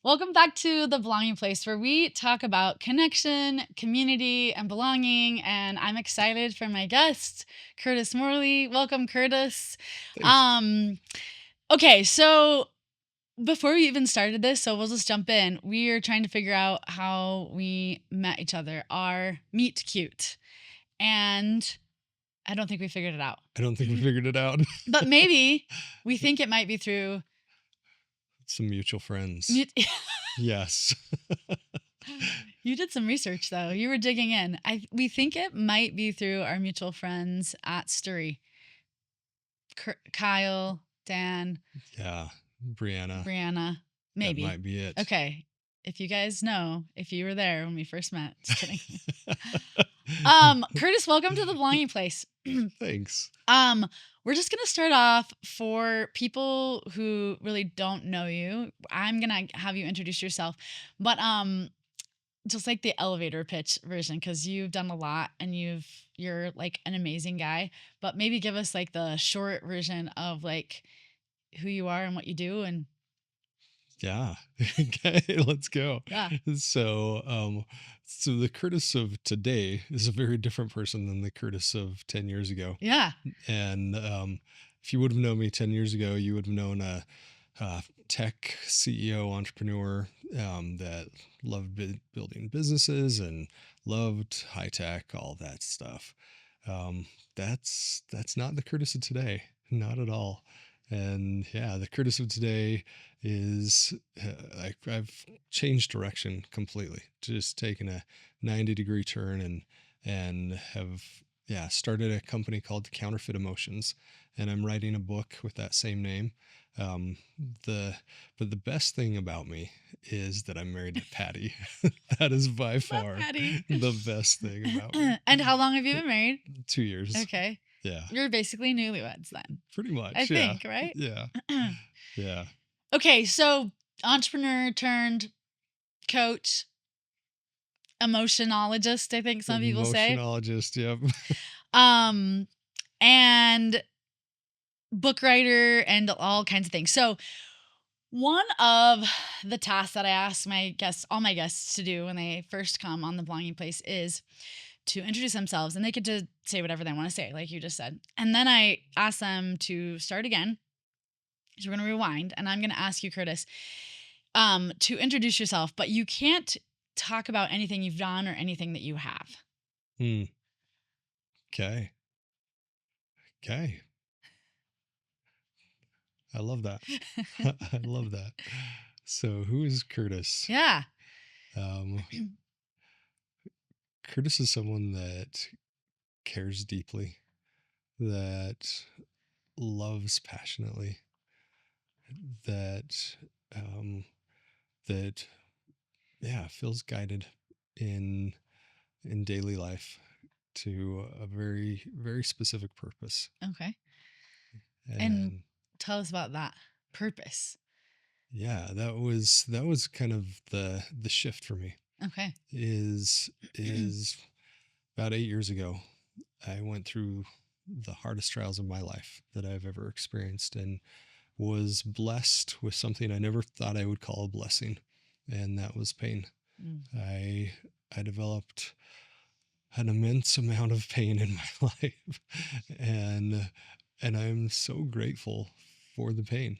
Welcome back to The Belonging Place, where we talk about connection, community, and belonging. And I'm excited for my guest, Curtis Morley. Welcome, Curtis. Thanks. Um, okay, so before we even started this, so we'll just jump in. We are trying to figure out how we met each other, our meet cute. And I don't think we figured it out. I don't think we figured it out. But maybe we think it might be through Some mutual friends. mute. Yes. You did some research though. You were digging in. We think it might be through our mutual friends at Sturry. Kyle, Dan, Yeah. Brianna. Brianna, That maybe. might be it. Okay. If you guys know, if you were there when we first met. Just kidding. Curtis, welcome to The Belonging Place. Thanks. We're just gonna start off for people who really don't know you. I'm gonna have you introduce yourself, but just like the elevator pitch version, because you've done a lot and you're like an amazing guy, but maybe give us like the short version of like who you are and what you do. And Yeah. Okay, let's go. yeah, So the Curtis of today is a very different person than the Curtis of 10 years ago. yeah, And if you would have known me 10 years ago, you would have known a tech CEO entrepreneur that loved building businesses and loved high tech, all that stuff. That's not the Curtis of today, not at all. And yeah, the Curtis of today is I've changed direction completely, just taken a 90-degree turn and have started a company called Counterfeit Emotions, and I'm writing a book with that same name. Um, but the best thing about me is that I'm married to Patty. That is by love far Patty. the best thing about me. And how long have you been married? 2 years. Okay, Yeah, you're basically newlyweds then, pretty I much. Yeah, think, right? yeah, yeah. Okay, so entrepreneur turned coach, emotionologist, I think some people say. Emotionologist. Yep. Um, and book writer and all kinds of things. So one of the tasks that I ask all my guests to do when they first come on The Belonging Place is to introduce themselves, and they get to say whatever they want to say, like you just said. And then I ask them to start again. So we're going to rewind, and I'm going to ask you, Curtis, to introduce yourself, but you can't talk about anything you've done or anything that you have. Hmm. Okay. Okay. I love that. I love that. So, who is Curtis? Yeah. Um, Curtis is someone that cares deeply, that loves passionately, that um, that feels guided in daily life to a very very specific purpose. Okay. And And tell us about that purpose. yeah, that was kind of the shift for me. Okay. Is about 8 years ago, I went through the hardest trials of my life that I've ever experienced, and was blessed with something I never thought I would call a blessing, and that was pain. Mm. I developed an immense amount of pain in my life, and I'm so grateful for the pain,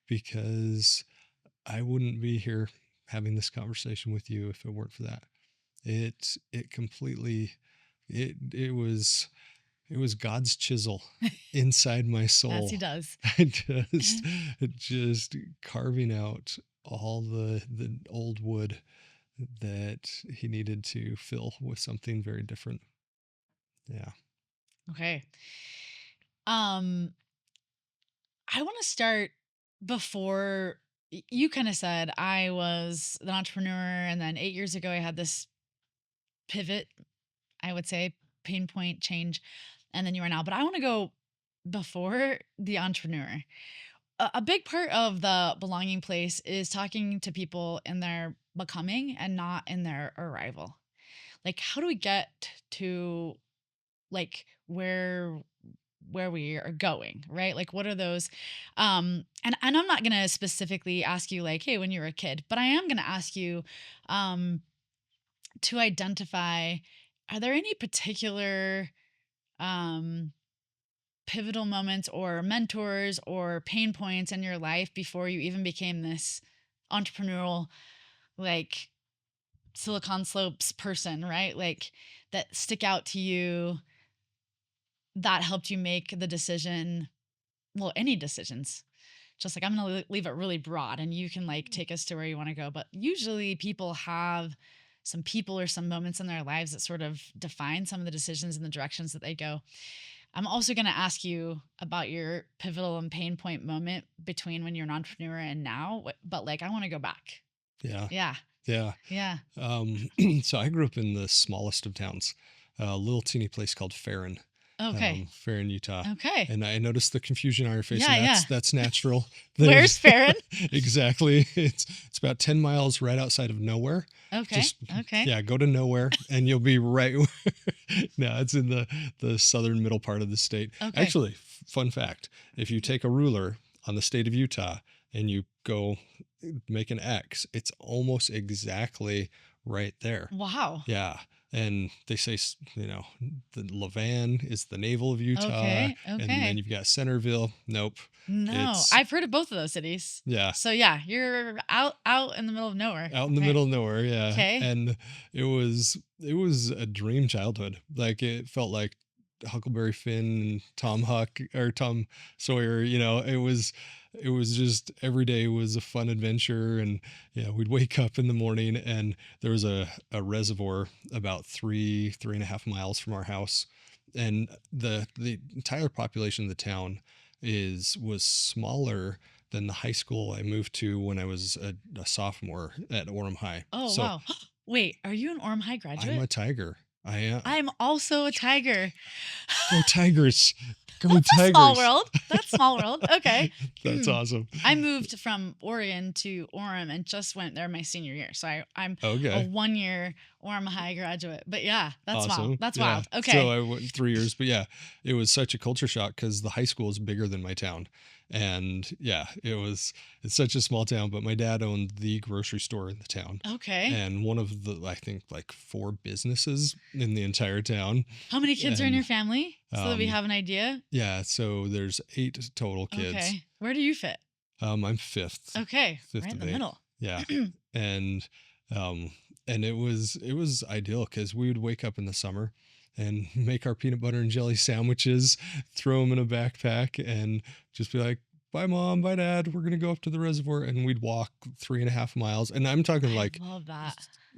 because I wouldn't be here having this conversation with you if it weren't for that. It completely it was God's chisel inside my As soul. he does. Just carving out all the old wood that he needed to fill with something very different. Yeah. Okay. Um, I want to start before you kind of said I was an entrepreneur, and then 8 years ago I had this pivot, I would say, pain point change, and then you are now. But I want to go before the entrepreneur. A big part of the belonging place is talking to people in their becoming and not in their arrival. Like, how do we get to like where where we are going, right? Like what are those and I'm not going to specifically ask you like, hey, when you were a kid, but I am going to ask you um to identify, are there any particular um pivotal moments or mentors or pain points in your life before you even became this entrepreneurial, like Silicon Slopes person, right? Like that stick out to you that helped you make the decision, well, any decisions. Just like I'm going to leave it really broad and you can like take us to where you want to go, but usually people have some people or some moments in their lives that sort of define some of the decisions and the directions that they go. I'm also going to ask you about your pivotal and pain point moment between when you're an entrepreneur and now, but like I want to go back. Yeah. Yeah. Yeah. Yeah. So I grew up in the smallest of towns, a little teeny place called Farron, Okay. Farron, Utah. Okay. And I noticed the confusion on your face, Yeah, and yeah. that's natural. Where's Farron? Exactly. It's about 10 miles right outside of nowhere. Okay. Just Okay. yeah, go to nowhere and you'll be right. No, it's in the southern middle part of the state. Okay. Actually, fun fact: if you take a ruler on the state of Utah and you go make an X, it's almost exactly right there. Wow. Yeah. And they say, the Levan is the navel of Utah. Okay. And Okay. then you've got Centerville. Nope. No, I've heard of both of those cities. Yeah. So yeah, you're out in the middle of nowhere. Out in the middle of nowhere. Yeah. Okay. And it was a dream childhood. Like it felt like Huckleberry Finn and Tom Huck or Tom Sawyer, it was just every day was a fun adventure. And we'd wake up in the morning and there was a reservoir about 3.5 miles from our house. And the entire population of the town was smaller than the high school I moved to when I was a sophomore at Orem High. Oh, So wow. Wait, are you an Orem High graduate? I'm a Tiger. I am. I'm also a Tiger. Go Tigers. Go That's Tigers. a small world. That's small world. Okay. That's awesome. I moved from Oregon to Orem and just went there my senior year. So I'm Okay. a 1 year Orem High graduate. But yeah, that's Awesome. wild. That's Yeah. wild. Okay. So I went 3 years, but yeah, it was such a culture shock because the high school is bigger than my town. And yeah, it's such a small town, but my dad owned the grocery store in the town. Okay. And one of the, I think, like 4 businesses in the entire town. How many kids are in And, your family? So that we have an idea. Yeah, so there's 8 total kids. Okay. Where do you fit? I'm fifth. Okay. Fifth Right in of the 8. middle. Yeah. And it was ideal because we would wake up in the summer and make our peanut butter and jelly sandwiches, throw them in a backpack, and just be like, "Bye, Mom. Bye, Dad. We're gonna go up to the reservoir," and we'd walk 3.5 miles. And I'm talking like I love that.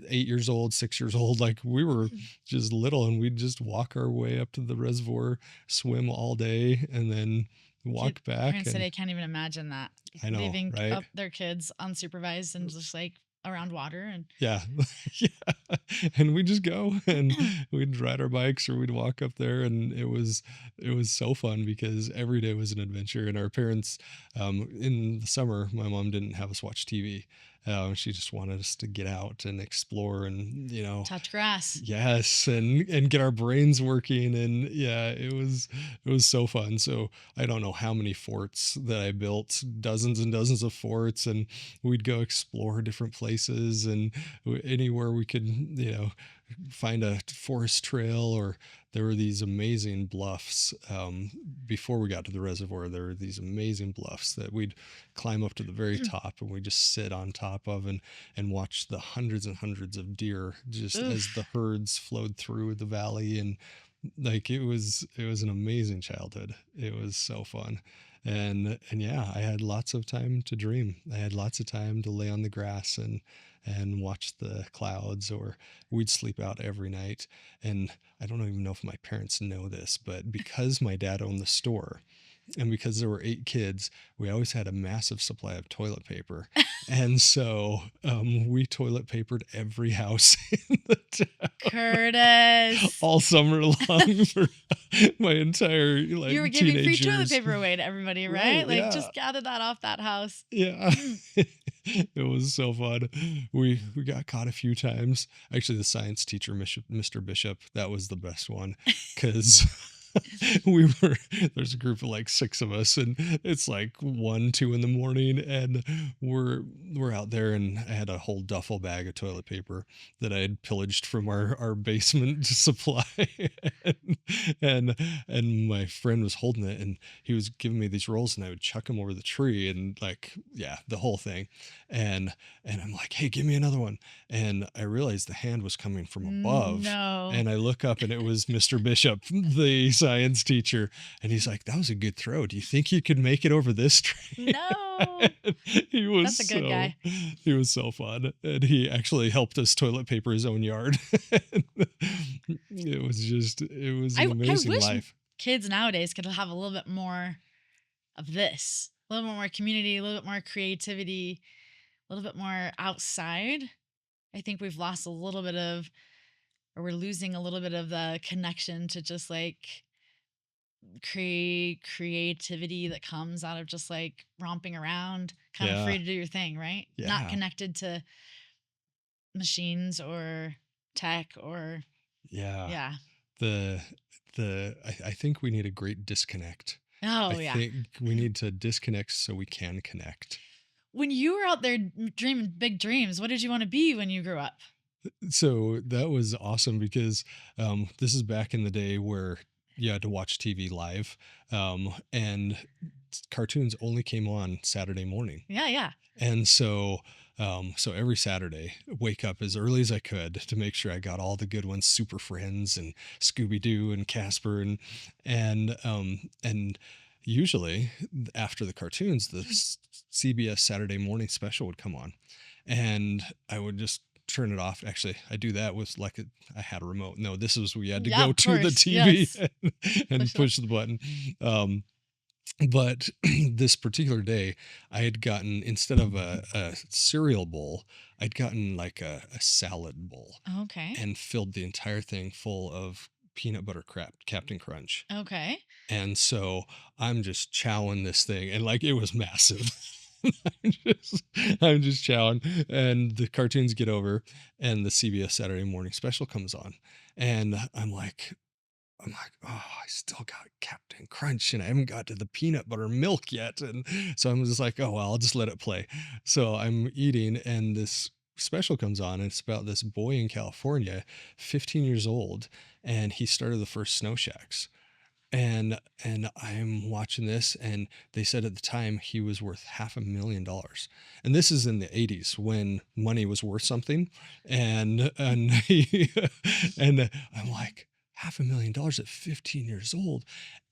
8 years old, 6 years old. Like we were just little, and we'd just walk our way up to the reservoir, swim all day, and then walk back. Parents today can't even imagine that. I know, Leaving right? up their kids unsupervised and just like around water and Yeah. Yeah. And we'd just go and we'd ride our bikes or we'd walk up there, and it was so fun because every day was an adventure. And our parents, in the summer, my mom didn't have us watch TV. She just wanted us to get out and explore and, touch grass. yes, and get our brains working. And yeah, it was so fun. So I don't know how many forts that I built, dozens and dozens of forts, and we'd go explore different places and anywhere we could, find a forest trail. Or there were these amazing bluffs. Before we got to the reservoir, there were these amazing bluffs that we'd climb up to the very top and we just sit on top of and watch the hundreds and hundreds of deer just as the herds flowed through the valley. And like it was an amazing childhood. It was so fun. And yeah, I had lots of time to dream. I had lots of time to lay on the grass and watch the clouds, or we'd sleep out every night. And I don't even know if my parents know this, but because my dad owned the store and because there were 8 kids, we always had a massive supply of toilet paper. And so we toilet papered every house in the town. Curtis. All summer long for my entire You were giving free teenage toilet years. paper away to everybody, right? Right, Like yeah. just gather that off that house. Yeah. It was so fun. We got caught a few times. Actually, the science teacher, Mr. Bishop, that was the best one because we were there's a group of like 6 of us, and it's like 1, 2 in the morning, and we're we're out there, and I had a whole duffel bag of toilet paper that I had pillaged from our basement supply. and and and my friend was holding it, and he was giving me these rolls, and I would chuck them over the tree, and like, yeah, the whole thing. And I'm like, "Hey, give me another one." And I realized the hand was coming from above, No. and I look up, and it was Mr. Bishop, the science teacher, and he's like, "That was a good throw. Do you think you could make it over this tree?" No. he was That's a good so guy. he was so fun, and he actually helped us toilet paper his own yard. It was an I amazing wish life. kids nowadays could have a little bit more of this, a little bit more community, a little bit more creativity, a little bit more outside. I think we've lost a little bit of, or we're losing a little bit of the connection to just like creativity that comes out of just like romping around, kind of Yeah, free to do your thing, right? Not yeah, connected to machines or tech or, yeah. yeah. The I think we need a great disconnect. I Oh, yeah. think we need to disconnect so we can connect. When you were out there dreaming big dreams, what did you want to be when you grew up? So that was awesome because this is back in the day where you had to watch TV live, and cartoons only came on Saturday morning. Yeah, yeah. And so every Saturday, wake up as early as I could to make sure I got all the good ones, Super Friends and Scooby Doo and Casper, and usually after the cartoons, the CBS Saturday morning special would come on, and I would just turn it off. Actually, I do that with like I had a remote. No, this was we had to Yeah, go of to the course. TV Yes. and Push it up. push the button. Um, but this particular day, I had gotten, instead of a cereal bowl, I'd gotten like a salad bowl Okay. and filled the entire thing full of peanut butter crap, Captain Crunch. Okay. And so I'm just chowing this thing, and like it was massive. I'm just, I'm just chowing, and the cartoons get over, and the CBS Saturday morning special comes on, and I'm like, oh, I still got Captain Crunch and I haven't got to the peanut butter milk yet. And so I'm just like, oh, well, I'll just let it play. So I'm eating, and this special comes on, and it's about this boy in California, 15 years old, and he started the first snow shacks. And I'm watching this, and they said at the time he was worth $500,000. And this is in the 80s when money was worth something. And he, and I'm like, $500,000 at 15 years old.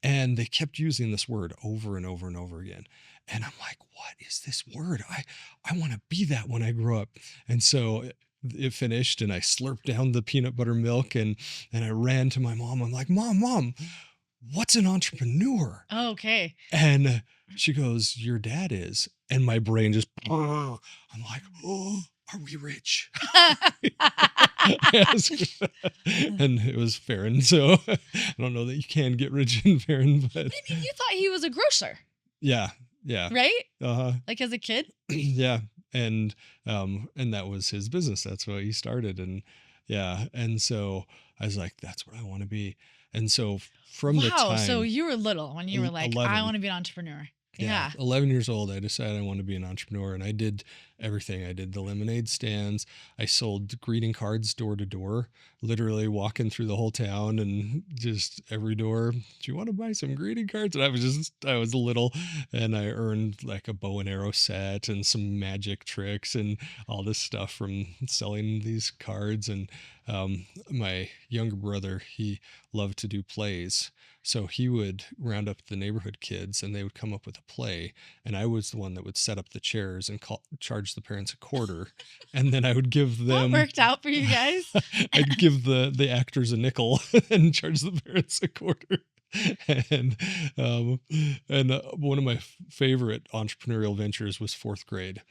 And they kept using this word over and over and over again. And I'm like, what is this word? I want to be that when I grow up. And so it finished, and I slurped down the peanut butter milk, and I ran to my mom. I'm like, Mom, what's an entrepreneur? Okay. And she goes, your dad is. And my brain just, I'm like, oh, are we rich? Yes. And it was Farron. So I don't know that you can get rich in Farron, but I mean, you thought he was a grocer, yeah, yeah. right? Uh-huh. Like as a kid? Yeah. And that was his business. That's what he started. And yeah. And so I was like, that's what I want to be. And so from the Wow. So time you were little when you were like, I 11, want to be an entrepreneur. yeah, Yeah. 11 years old, I decided I wanted to be an entrepreneur, and I did everything. I did the lemonade stands. I sold greeting cards door to door, literally walking through the whole town, and just every door, do you want to buy some greeting cards? And I was little, and I earned like a bow and arrow set and some magic tricks and all this stuff from selling these cards. And my younger brother, he loved to do plays. So he would round up the neighborhood kids, and they would come up with a play. And I was the one that would set up the chairs and charge the parents a quarter. And then I would give That them, worked out for you guys. I'd give the actors a nickel and charge the parents a quarter. And um, one of my favorite entrepreneurial ventures was fourth grade.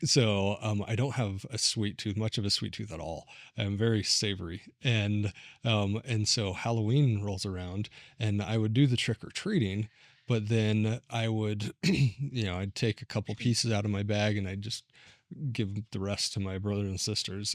So I don't have a sweet tooth, much of a sweet tooth at all. I'm very savory, and so Halloween rolls around, and I would do the trick or treating, but then I would, I'd take a couple pieces out of my bag, and I'd just give the rest to my brothers and sisters.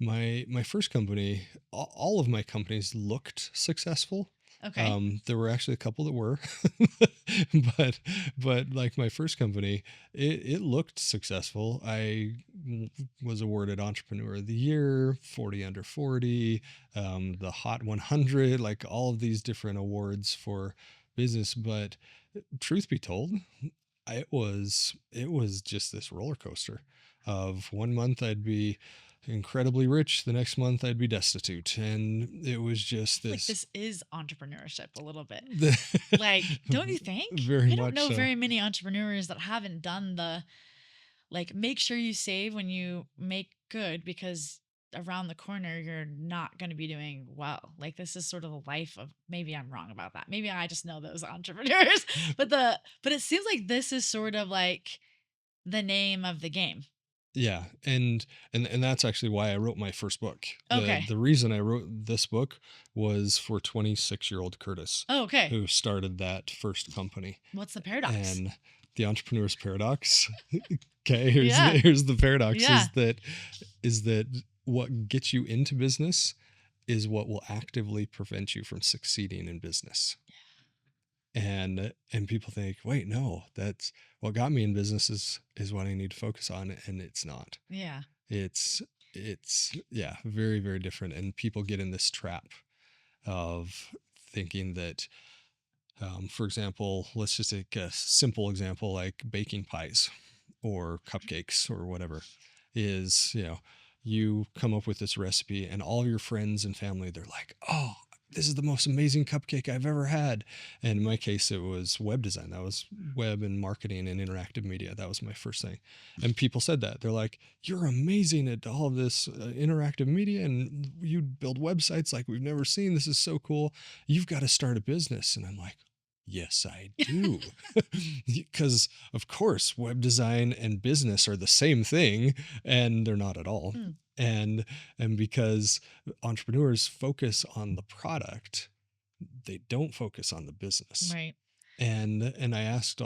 My first company, all of my companies looked successful. Okay. There were actually a couple that were, but like my first company, it looked successful. Was awarded Entrepreneur of the Year, 40 under 40, the Hot 100, like all of these different awards for business. But truth be told, it was just this roller coaster of one month I'd be incredibly rich, the next month I'd be destitute, and it was I just feel like this this is entrepreneurship a little bit. the Like, don't you think? very I don't much know so. very many entrepreneurs that haven't done the like make sure you save when you make good because around the corner you're not going to be doing well. Like this is sort of the life of maybe I'm wrong about that. Maybe I just know those entrepreneurs. But it seems like this is sort of like the name of the game. Yeah, and that's actually why I wrote my first book. The Okay. the reason I wrote this book was for 26-year-old Curtis, Oh, okay. who started that first company. What's the paradox? And the entrepreneur's paradox. Okay, here's Yeah. here's the paradox Yeah. is that what gets you into business is what will actively prevent you from succeeding in business. And people think, wait, no, that's what got me in business is what I need to focus on, and it's not. Yeah. It's yeah, very, very different. And people get in this trap of thinking that, for example, let's just take a simple example like baking pies or cupcakes or whatever. Is, you come up with this recipe and all your friends and family, they're like, oh, this is the most amazing cupcake I've ever had. And in my case, it was web design. That was web and marketing and interactive media. That was my first thing. And people said that. They're like, you're amazing at all of this interactive media, and you build websites like we've never seen. This is so cool. You've got to start a business. And I'm like, yes, I do. Because, of course, web design and business are the same thing, and they're not at all. Mm, And because entrepreneurs focus on the product, they don't focus on the business. right. And I asked,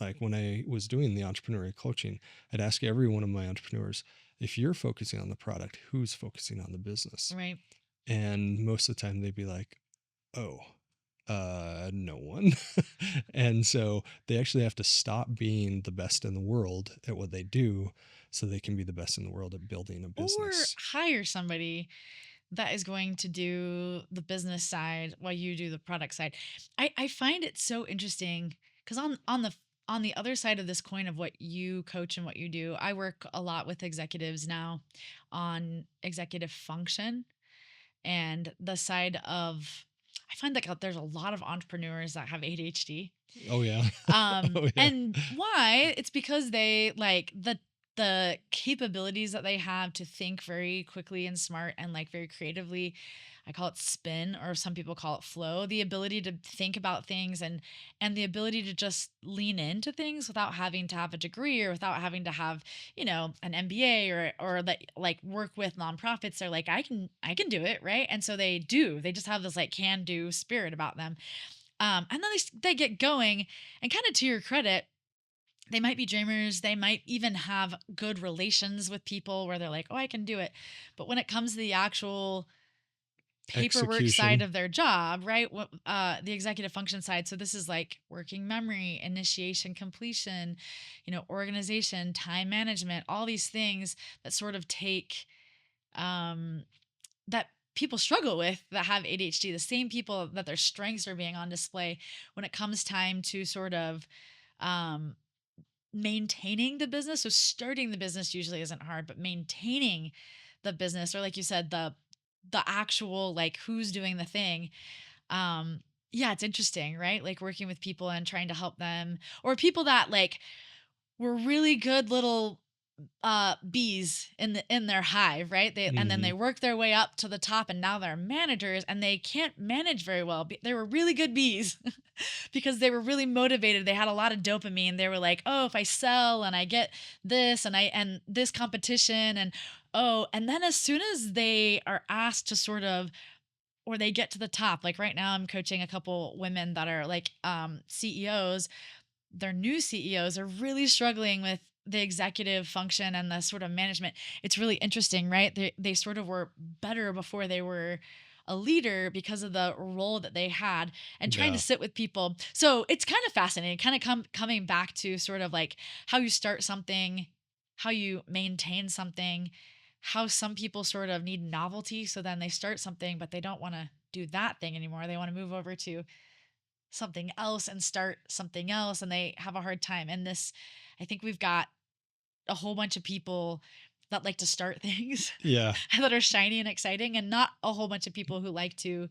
like when I was doing the entrepreneurial coaching, I'd ask every one of my entrepreneurs, if you're focusing on the product, who's focusing on the business? Right. And most of the time they'd be like, oh, no one. And so they actually have to stop being the best in the world at what they do so they can be the best in the world at building a Or business. hire somebody that is going to do the business side while you do the product side. I find it so interesting because on the other side of this coin of what you coach and what you do, I work a lot with executives now on executive function and the side of I find like there's a lot of entrepreneurs that have ADHD. Oh yeah. Oh yeah. And why? It's because they like the capabilities that they have to think very quickly and smart and like very creatively. I call it spin, or some people call it flow. The ability to think about things and the ability to just lean into things without having to have a degree or without having to have, an MBA or that like work with nonprofits. They're like, I can do it, right? And so they do. They just have this like can do spirit about them. And then they get going, and kind of to your credit, they might be dreamers. They might even have good relations with people where they're like, oh, I can do it. But when it comes to the actual paperwork side Execution. of their job, right? The executive function side. So this is like working memory, initiation, completion, organization, time management, all these things that sort of take um, that people struggle with that have ADHD, the same people that their strengths are being on display when it comes time to sort of um, maintaining the business. So starting the business usually isn't hard, but maintaining the business, or like you said, the actual like who's doing the thing. Yeah, it's interesting, right? Like working with people and trying to help them, or people that like were really good little bees in their hive, right? And then Hmm. they work their way up to the top and now they're managers and they can't manage very well. They were really good bees because they were really motivated. They had a lot of dopamine. They were like, "Oh, if I sell and I get this and this competition and oh, and then as soon as they are asked to sort of or they get to the top, like right now I'm coaching a couple women that are like CEOs. Their new CEOs are really struggling with the executive function and the sort of management, it's really interesting, right? They sort of were better before they were a leader because of the role that they had and trying to Yeah. sit with people. So it's kind of fascinating, kind of coming back to sort of like how you start something, how you maintain something, how some people sort of need novelty. So then they start something, but they don't want to do that thing anymore. They want to move over to something else and start something else, and they have a hard time. And this, I think we've got a whole bunch of people that like to start things Yeah. that are shiny and exciting, and not a whole bunch of people who like to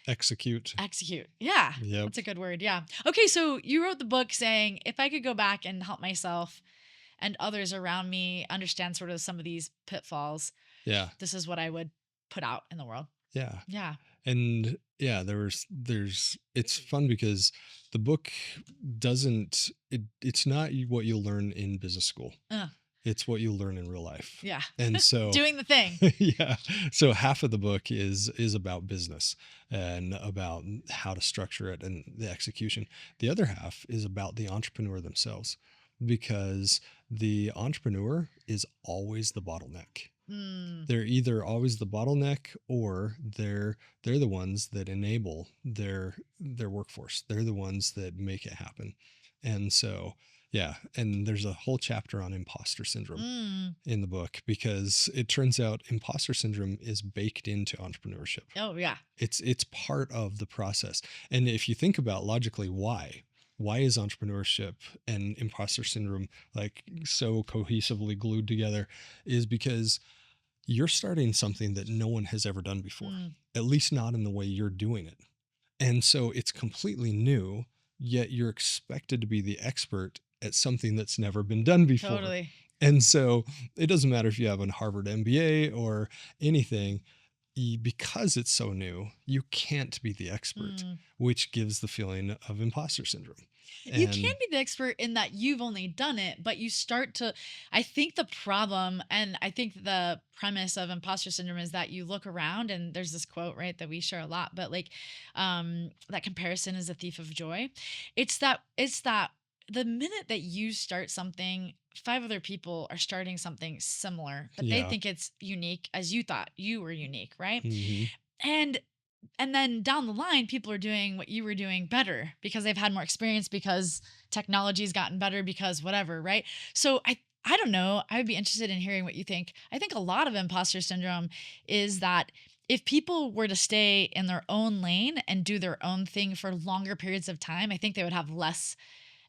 Execute. execute. Yeah, Yep. that's a good word. Yeah. Okay, so you wrote the book saying if I could go back and help myself and others around me understand sort of some of these pitfalls, Yeah. this is what I would put out in the world. Yeah. Yeah. And yeah, there's it's fun because the book it's not what you'll learn in business school. Uh, It's what you'll learn in real life. yeah. And so Doing the thing. yeah. So half of the book is about business and about how to structure it and the execution. The other half is about the entrepreneur themselves because the entrepreneur is always the bottleneck. Mm, They're either always the bottleneck or they're the ones that enable their workforce. They're the ones that make it happen. And so yeah, and there's a whole chapter on imposter syndrome mm. in the book because it turns out imposter syndrome is baked into entrepreneurship. Oh, yeah. It's part of the process. And if you think about logically why is entrepreneurship and imposter syndrome like so cohesively glued together is because you're starting something that no one has ever done before, Mm, at least not in the way you're doing it. And so it's completely new, yet you're expected to be the expert at something that's never been done before. totally. And so it doesn't matter if you have a Harvard MBA or anything, because it's so new, you can't be the expert, Mm. which gives the feeling of imposter syndrome. You can And be the expert in that you've only done it, but you start to. I think the problem, and I think the premise of imposter syndrome is that you look around and there's this quote, right, that we share a lot, but like, that comparison is a thief of joy. It's that the minute that you start something, five other people are starting something similar, but they yeah, think it's unique as you thought you were unique, right? hmm And then down the line, people are doing what you were doing better because they've had more experience, because technology's gotten better, because whatever, right? So I don't know. I would be interested in hearing what you think. I think a lot of imposter syndrome is that if people were to stay in their own lane and do their own thing for longer periods of time, I think they would have less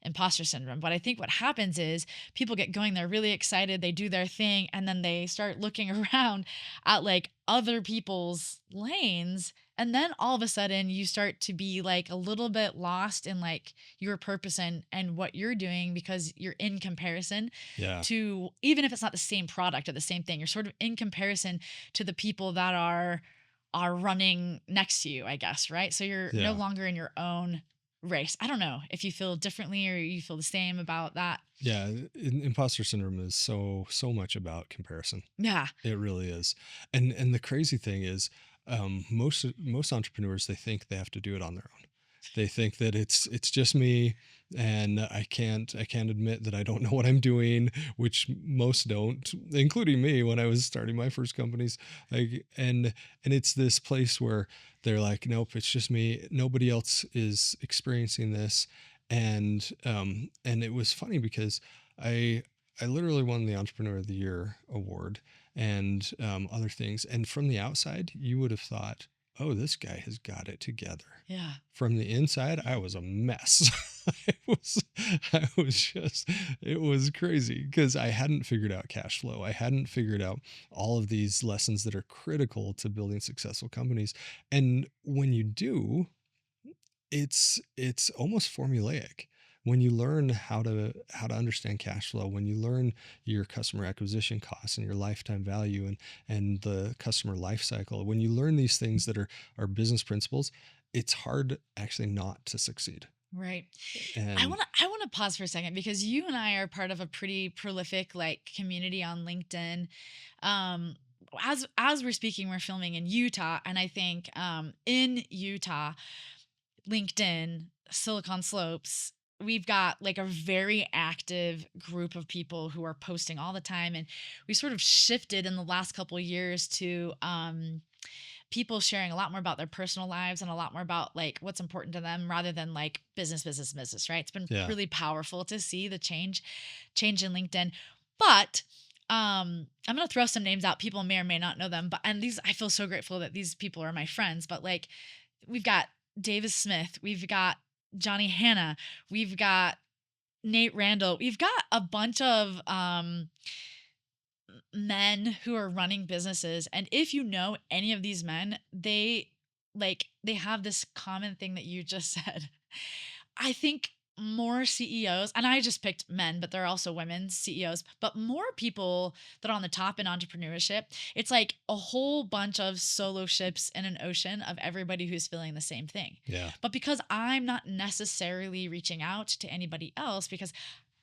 imposter syndrome. But I think what happens is people get going, they're really excited, they do their thing, and then they start looking around at like other people's lanes. And then all of a sudden you start to be like a little bit lost in like your purpose and what you're doing, because you're in comparison yeah, to, even if it's not the same product or the same thing, you're sort of in comparison to the people that are running next to you, I guess, right? So you're no yeah. longer in your own race. I don't know if you feel differently or you feel the same about that. Yeah, imposter syndrome is so much about comparison. Yeah. It really is. And the crazy thing is, most entrepreneurs they think they have to do it on their own. They think that it's just me, and I can't admit that I don't know what I'm doing, which most don't, including me when I was starting my first companies. Like and it's this place where they're like, nope, it's just me. Nobody else is experiencing this. And it was funny because I I literally won the Entrepreneur of the Year award and other things. And from the outside, you would have thought, oh, this guy has got it together. Yeah. From the inside, I was a mess. It was crazy because I hadn't figured out cash flow. I hadn't figured out all of these lessons that are critical to building successful companies. And when you do, it's almost formulaic. When you learn how to understand cash flow, when you learn your customer acquisition costs and your lifetime value and the customer life cycle, when you learn these things that are business principles, it's hard actually not to succeed. Right. And I want to pause for a second because you and I are part of a pretty prolific like community on LinkedIn. Um as we're speaking, we're filming in Utah, and I think in Utah, LinkedIn, Silicon Slopes, we've got like a very active group of people who are posting all the time, and we sort of shifted in the last couple of years to people sharing a lot more about their personal lives and a lot more about like what's important to them rather than like business, business, business, right? It's been Yeah. really powerful to see the change in LinkedIn. But I'm gonna throw some names out. People may or may not know them, but and these I feel so grateful that these people are my friends. But like we've got Davis Smith, we've got Johnny Hanna, we've got Nate Randall, we've got a bunch of men who are running businesses. And if you know any of these men, they have this common thing that you just said. I think more CEOs, and I just picked men, but there are also women CEOs, but more people that are on the top in entrepreneurship. It's like a whole bunch of solo ships in an ocean of everybody who's feeling the same thing. Yeah. But because I'm not necessarily reaching out to anybody else, because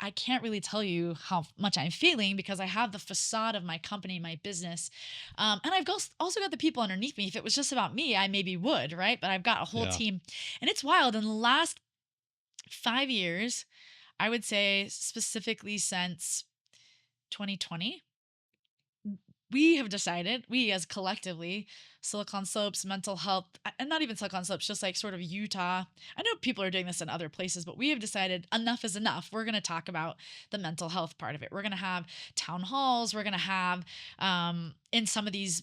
I can't really tell you how much I'm feeling because I have the facade of my company, my business. And also got the people underneath me. If it was just about me, I maybe would, right? But I've got a whole Yeah. team. And it's wild. In the last 5 years, I would say specifically since 2020, we have decided, we as collectively, Silicon Slopes, mental health, and not even Silicon Slopes, just like sort of Utah. I know people are doing this in other places, but we have decided enough is enough. We're going to talk about the mental health part of it. We're going to have town halls. We're going to have in some of these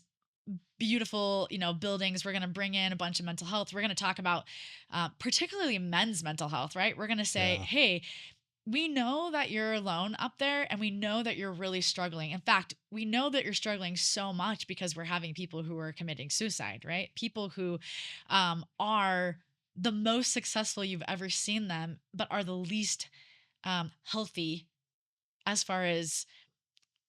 beautiful, buildings. We're going to bring in a bunch of mental health. We're going to talk about particularly men's mental health, right? We're going to say, Yeah. hey, we know that you're alone up there and we know that you're really struggling. In fact, we know that you're struggling so much because we're having people who are committing suicide, right? People who are the most successful you've ever seen them, but are the least healthy as far as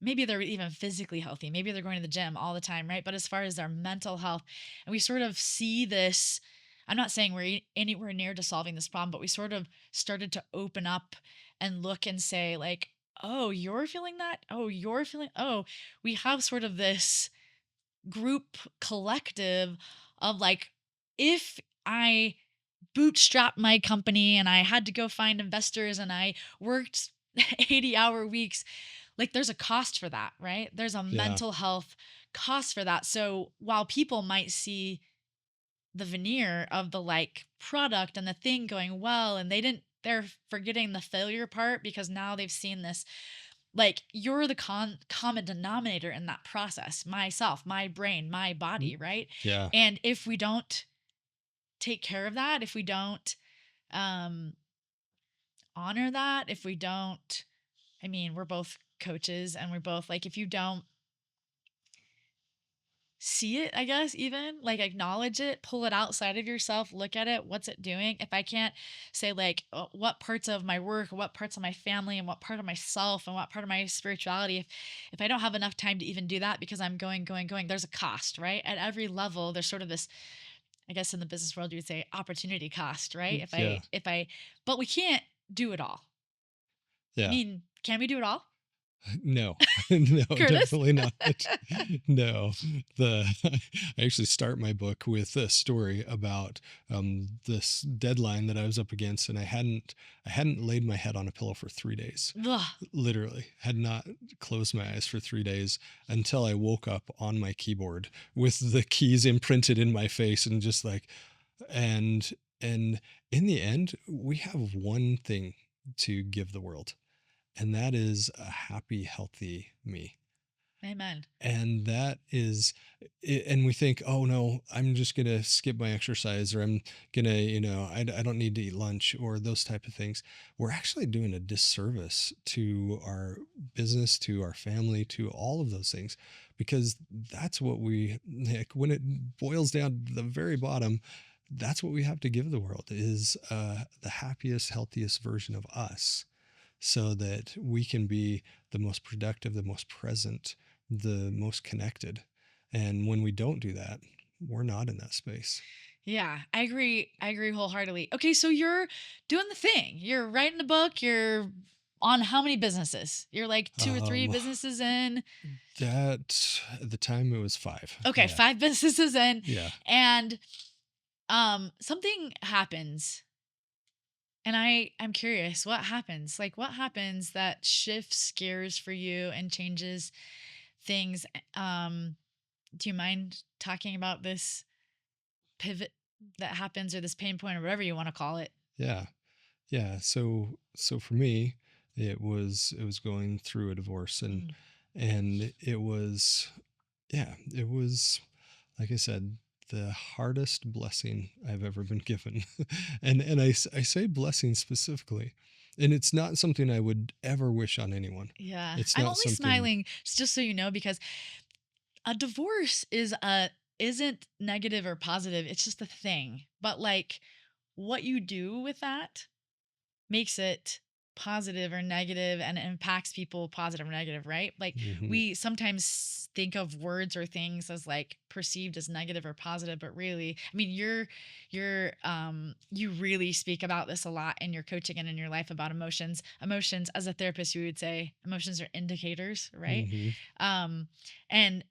maybe they're even physically healthy. Maybe they're going to the gym all the time, right? But as far as their mental health, and we sort of see this, I'm not saying we're anywhere near to solving this problem, but we sort of started to open up and look and say, like, oh, you're feeling that? Oh, you're feeling, oh, we have sort of this group collective of like, if I bootstrapped my company and I had to go find investors and I worked 80-hour weeks, like there's a cost for that, right? There's a Yeah. mental health cost for that. So while people might see the veneer of the like product and the thing going well, and they're forgetting the failure part because now they've seen this, like you're the common denominator in that process, myself, my brain, my Mm. body, right? Yeah. And if we don't take care of that, if we don't um honor that, if we don't, I mean, we're both coaches and we're both like, if you don't see it, I guess, even like acknowledge it, pull it outside of yourself, look at it, what's it doing? If I can't say, like, what parts of my work, what parts of my family, and what part of myself, and what part of my spirituality, if I don't have enough time to even do that because I'm going, there's a cost, right? At every level, there's sort of this, I guess in the business world, you would say opportunity cost, right? Yeah. But we can't do it all. I Yeah. mean, can we do it all? No, no, Curtis? definitely not. No, the I actually start my book with a story about this deadline that I was up against, and I hadn't laid my head on a pillow for 3 days. Ugh. Literally, had not closed my eyes for 3 days until I woke up on my keyboard with the keys imprinted in my face, and just like, and in the end, we have one thing to give the world, and that is a happy, healthy me. Amen. And that is, and we think, oh no, I'm just going to skip my exercise, or I'm going to, I don't need to eat lunch, or those type of things. We're actually doing a disservice to our business, to our family, to all of those things, because that's what like, when it boils down to the very bottom, that's what we have to give the world is the happiest, healthiest version of us, so that we can be the most productive, the most present, the most connected. And when we don't do that, we're not in that space. Yeah, I agree. I agree wholeheartedly. Okay, so you're doing the thing. You're writing a book. You're on how many businesses? You're like two or three Um, businesses in. that at the time it was five. Okay, Yeah. five businesses in. Yeah. And something happens And I'm curious, what happens? Like, what happens that shifts gears for you and changes things? Do you mind talking about this pivot that happens or this pain point or whatever you want to call it? Yeah. Yeah. So for me, it was going through a divorce, Mm, and it was, yeah, it was, like I said, the hardest blessing I've ever been given. And I say blessing specifically, and it's not something I would ever wish on anyone. yeah. It's I'm not only something. smiling just so you know because a divorce isn't negative or positive. It's just a thing. But like what you do with that makes it positive or negative and it impacts people positive or negative, right? Like Mhm, we sometimes think of words or things as like perceived as negative or positive, but really, I mean, you really speak about this a lot in your coaching and in your life about emotions. Emotions as a therapist, you would say emotions are indicators, right? mhm, Um and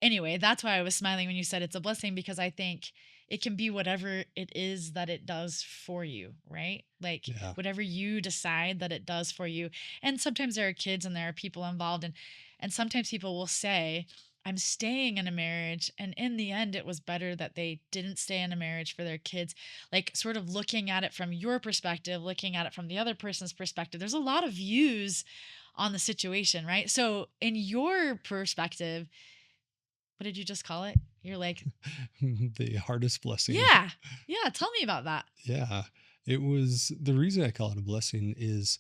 anyway, that's why I was smiling when you said it's a blessing because I think it can be whatever it is that it does for you, right? Like yeah. whatever you decide that it does for you. And sometimes there are kids and there are people involved and sometimes people will say, I'm staying in a marriage and in the end it was better that they didn't stay in a marriage for their kids. Like sort of looking at it from your perspective, looking at it from the other person's perspective. There's a lot of views on the situation, right? So in your perspective, what did you just call it? You're like, The hardest blessing. yeah, yeah, tell me about that. Yeah. It was, the reason I call it a blessing is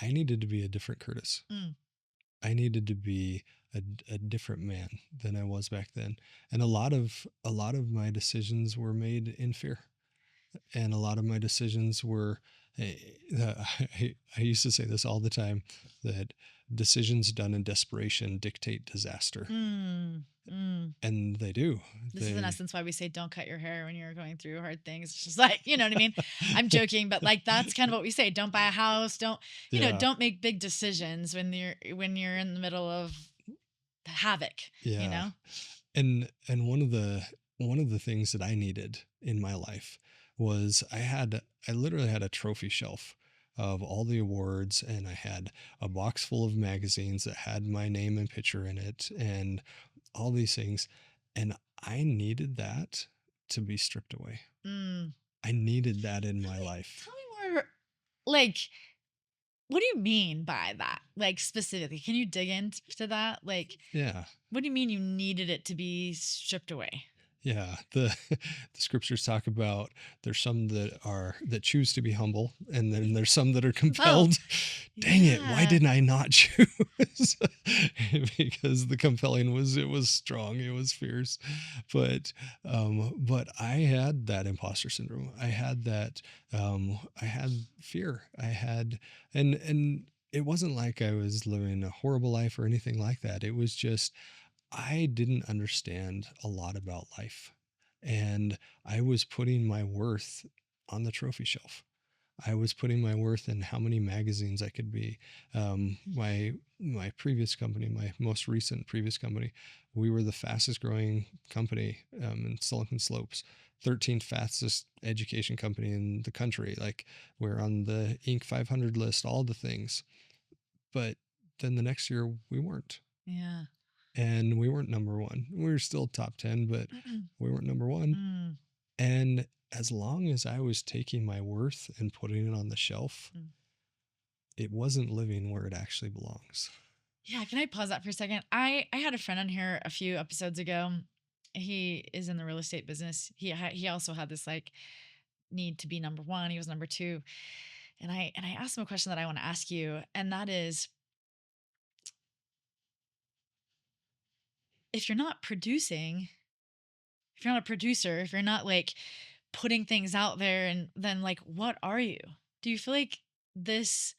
I needed to be a different Curtis. Mm, I needed to be a different man than I was back then. And a lot of my decisions were made in fear. And a lot of my decisions were, eh, I used to say this all the time, that decisions done in desperation dictate disaster. mm, mm. And they do. This is in They essence why we say don't cut your hair when you're going through hard things. It's just like, you know what I mean? I'm joking, but like that's kind of what we say. Don't buy a house. Don't, yeah. don't make big decisions when you're in the middle of havoc, you Yeah. know? And one of the things that I needed in my life was I literally had a trophy shelf of all the awards, and I had a box full of magazines that had my name and picture in it and all these things, and I needed that to be stripped away. Mm. I needed that in my life. Tell me more like what do you mean by that? Like specifically, can you dig into that? Like Yeah. what do you mean you needed it to be stripped away? Yeah, the the scriptures talk about there's some that choose to be humble, and then there's some that are Oh, compelled. Dang it, why yeah. didn't I not choose? Because the compelling was, it was strong, it was fierce. But I had that imposter syndrome. I had that, I had fear. I had, and it wasn't like I was living a horrible life or anything like that. It was just I didn't understand a lot about life. And I was putting my worth on the trophy shelf. I was putting my worth in how many magazines I could be. My previous company, my most recent previous company, we were the fastest growing company in Silicon Slopes, 13th fastest education company in the country. Like, we're on the Inc. 500 list, all the things. But then the next year we weren't, Yeah. and we weren't number one. We were still top 10, but we weren't number one. Mm, And as long as I was taking my worth and putting it on the shelf, mm. it wasn't living where it actually belongs. Yeah, can I pause that for a second? I had a friend on here a few episodes ago. He is in the real estate business. He also had this like need to be number 1. He was number 2. And I asked him a question that I want to ask you, and that is if you're not producing, if you're not a producer, if you're not like putting things out there and then like what are you? Do you feel like this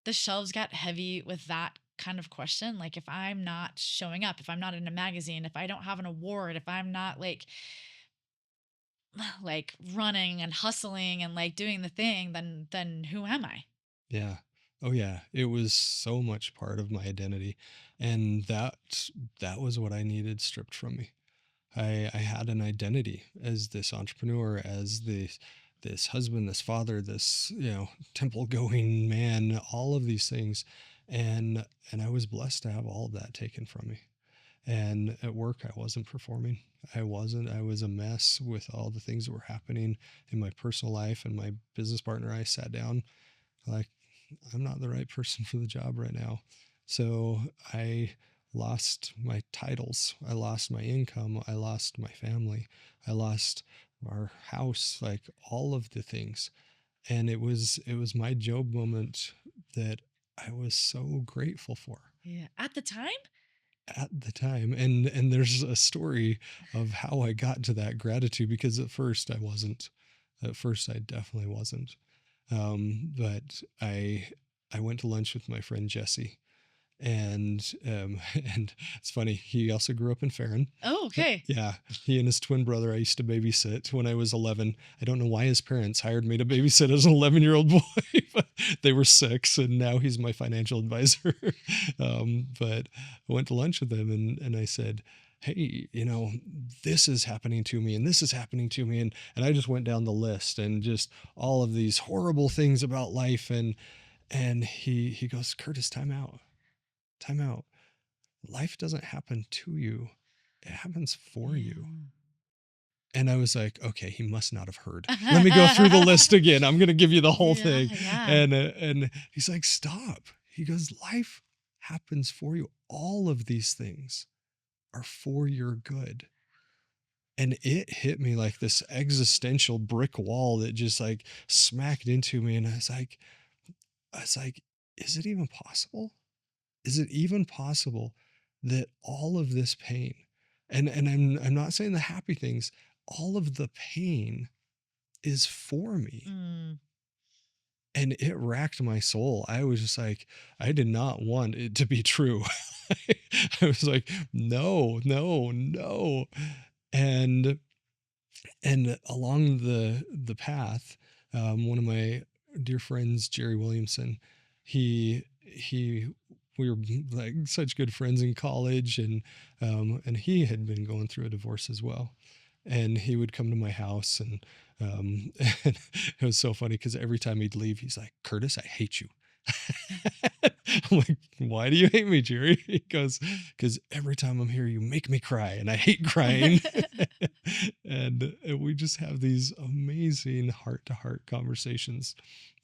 the shelves got heavy with that kind of question? Like if I'm not showing up, if I'm not in a magazine, if I don't have an award, if I'm not like running and hustling and like doing the thing, then who am I? Yeah. Oh yeah. It was so much part of my identity. And that was what I needed stripped from me. I had an identity as this entrepreneur, as this husband, this father, this, temple going man, all of these things. And I was blessed to have all of that taken from me. And at work, I wasn't performing. I was a mess with all the things that were happening in my personal life. And my business partner, I sat down like, I'm not the right person for the job right now. So I lost my titles. I lost my income. I lost my family. I lost our house, like all of the things. And it was my Job moment that I was so grateful for Yeah. At the time? at the time. And there's a story of how I got to that gratitude, because at first I wasn't. At first I definitely wasn't. But I went to lunch with my friend Jesse, and and it's funny. He also grew up in Farron. Oh, okay. Yeah, he and his twin brother I used to babysit when I was 11. I don't know why his parents hired me to babysit as an 11-year-old boy, but they were 6, and now he's my financial advisor. But I went to lunch with him, and I said, hey, this is happening to me, and this is happening to me, and I just went down the list, and just all of these horrible things about life, and he goes, Curtis, time out, time out. Life doesn't happen to you, it happens for you. And I was like, okay, he must not have heard. Let me go through the list again. I'm going to give you the whole Yeah, thing. yeah. And he's like, stop. He goes, life happens for you. All of these things are for your good. And it hit me like this existential brick wall that just like smacked into me. And I was like, is it even possible? Is it even possible that all of this pain, and I'm not saying the happy things, all of the pain is for me? Mm. And it racked my soul. I was just like, I did not want it to be true. I was like, no, no, no. And along the path, one of my dear friends, Jerry Williamson, he we were like such good friends in college, and he had been going through a divorce as well. And he would come to my house, and it was so funny because every time he'd leave, he's like, Curtis, I hate you. I'm like, why do you hate me, Jerry? He goes, because every time I'm here, you make me cry, and I hate crying. And we just have these amazing heart-to-heart conversations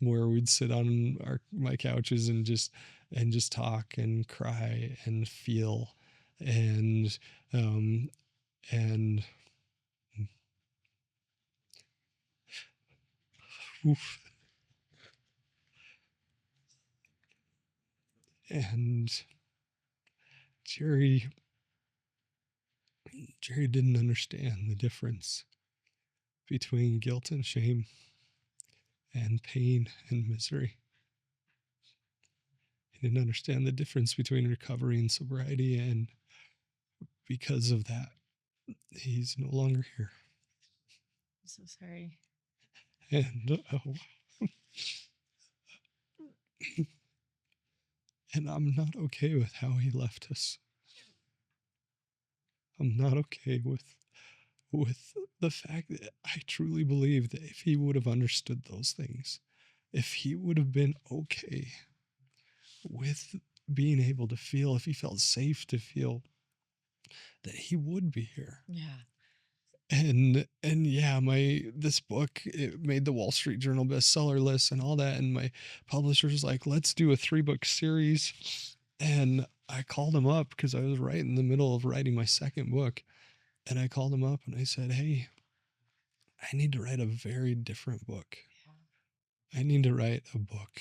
where we'd sit on my couches and just talk and cry and feel, and um and oof, and Jerry Jerry didn't understand the difference between guilt and shame and pain and misery. He didn't understand the difference between recovery and sobriety, and because of that, he's no longer here. I'm so sorry. And and I'm not okay with how he left us. I'm not okay with the fact that I truly believe that if he would have understood those things, if he would have been okay with being able to feel, if he felt safe to feel, that he would be here. Yeah. And yeah, my this book, it made the Wall Street Journal bestseller list and all that, and my publisher was like, let's do a 3-book series. And I called him up because I was right in the middle of writing my second book, and I called him up and I said, hey, I need to write a very different book. I need to write a book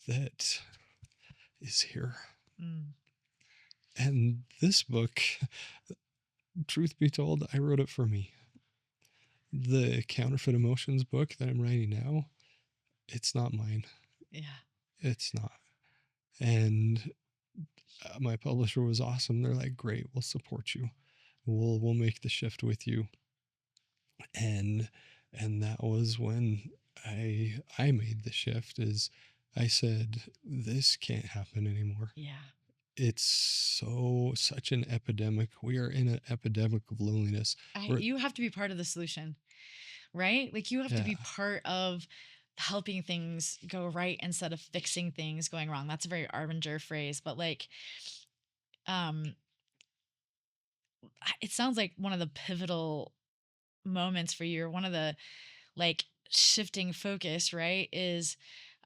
that is here. Mm. And this book, truth be told, I wrote it for me. The Counterfeit Emotions book that I'm writing now, it's not mine. Yeah. It's not. And my publisher was awesome. They're like, great, we'll support you. We'll make the shift with you. And that was when I made the shift. Is I said, this can't happen anymore. Yeah. It's such an epidemic. We are in an epidemic of loneliness. You have to be part of the solution. right? Like you have to Yeah. be part of helping things go right instead of fixing things going wrong. That's a very Arminger phrase, but like um it sounds like one of the pivotal moments for you, or one of the like shifting focus, right? Is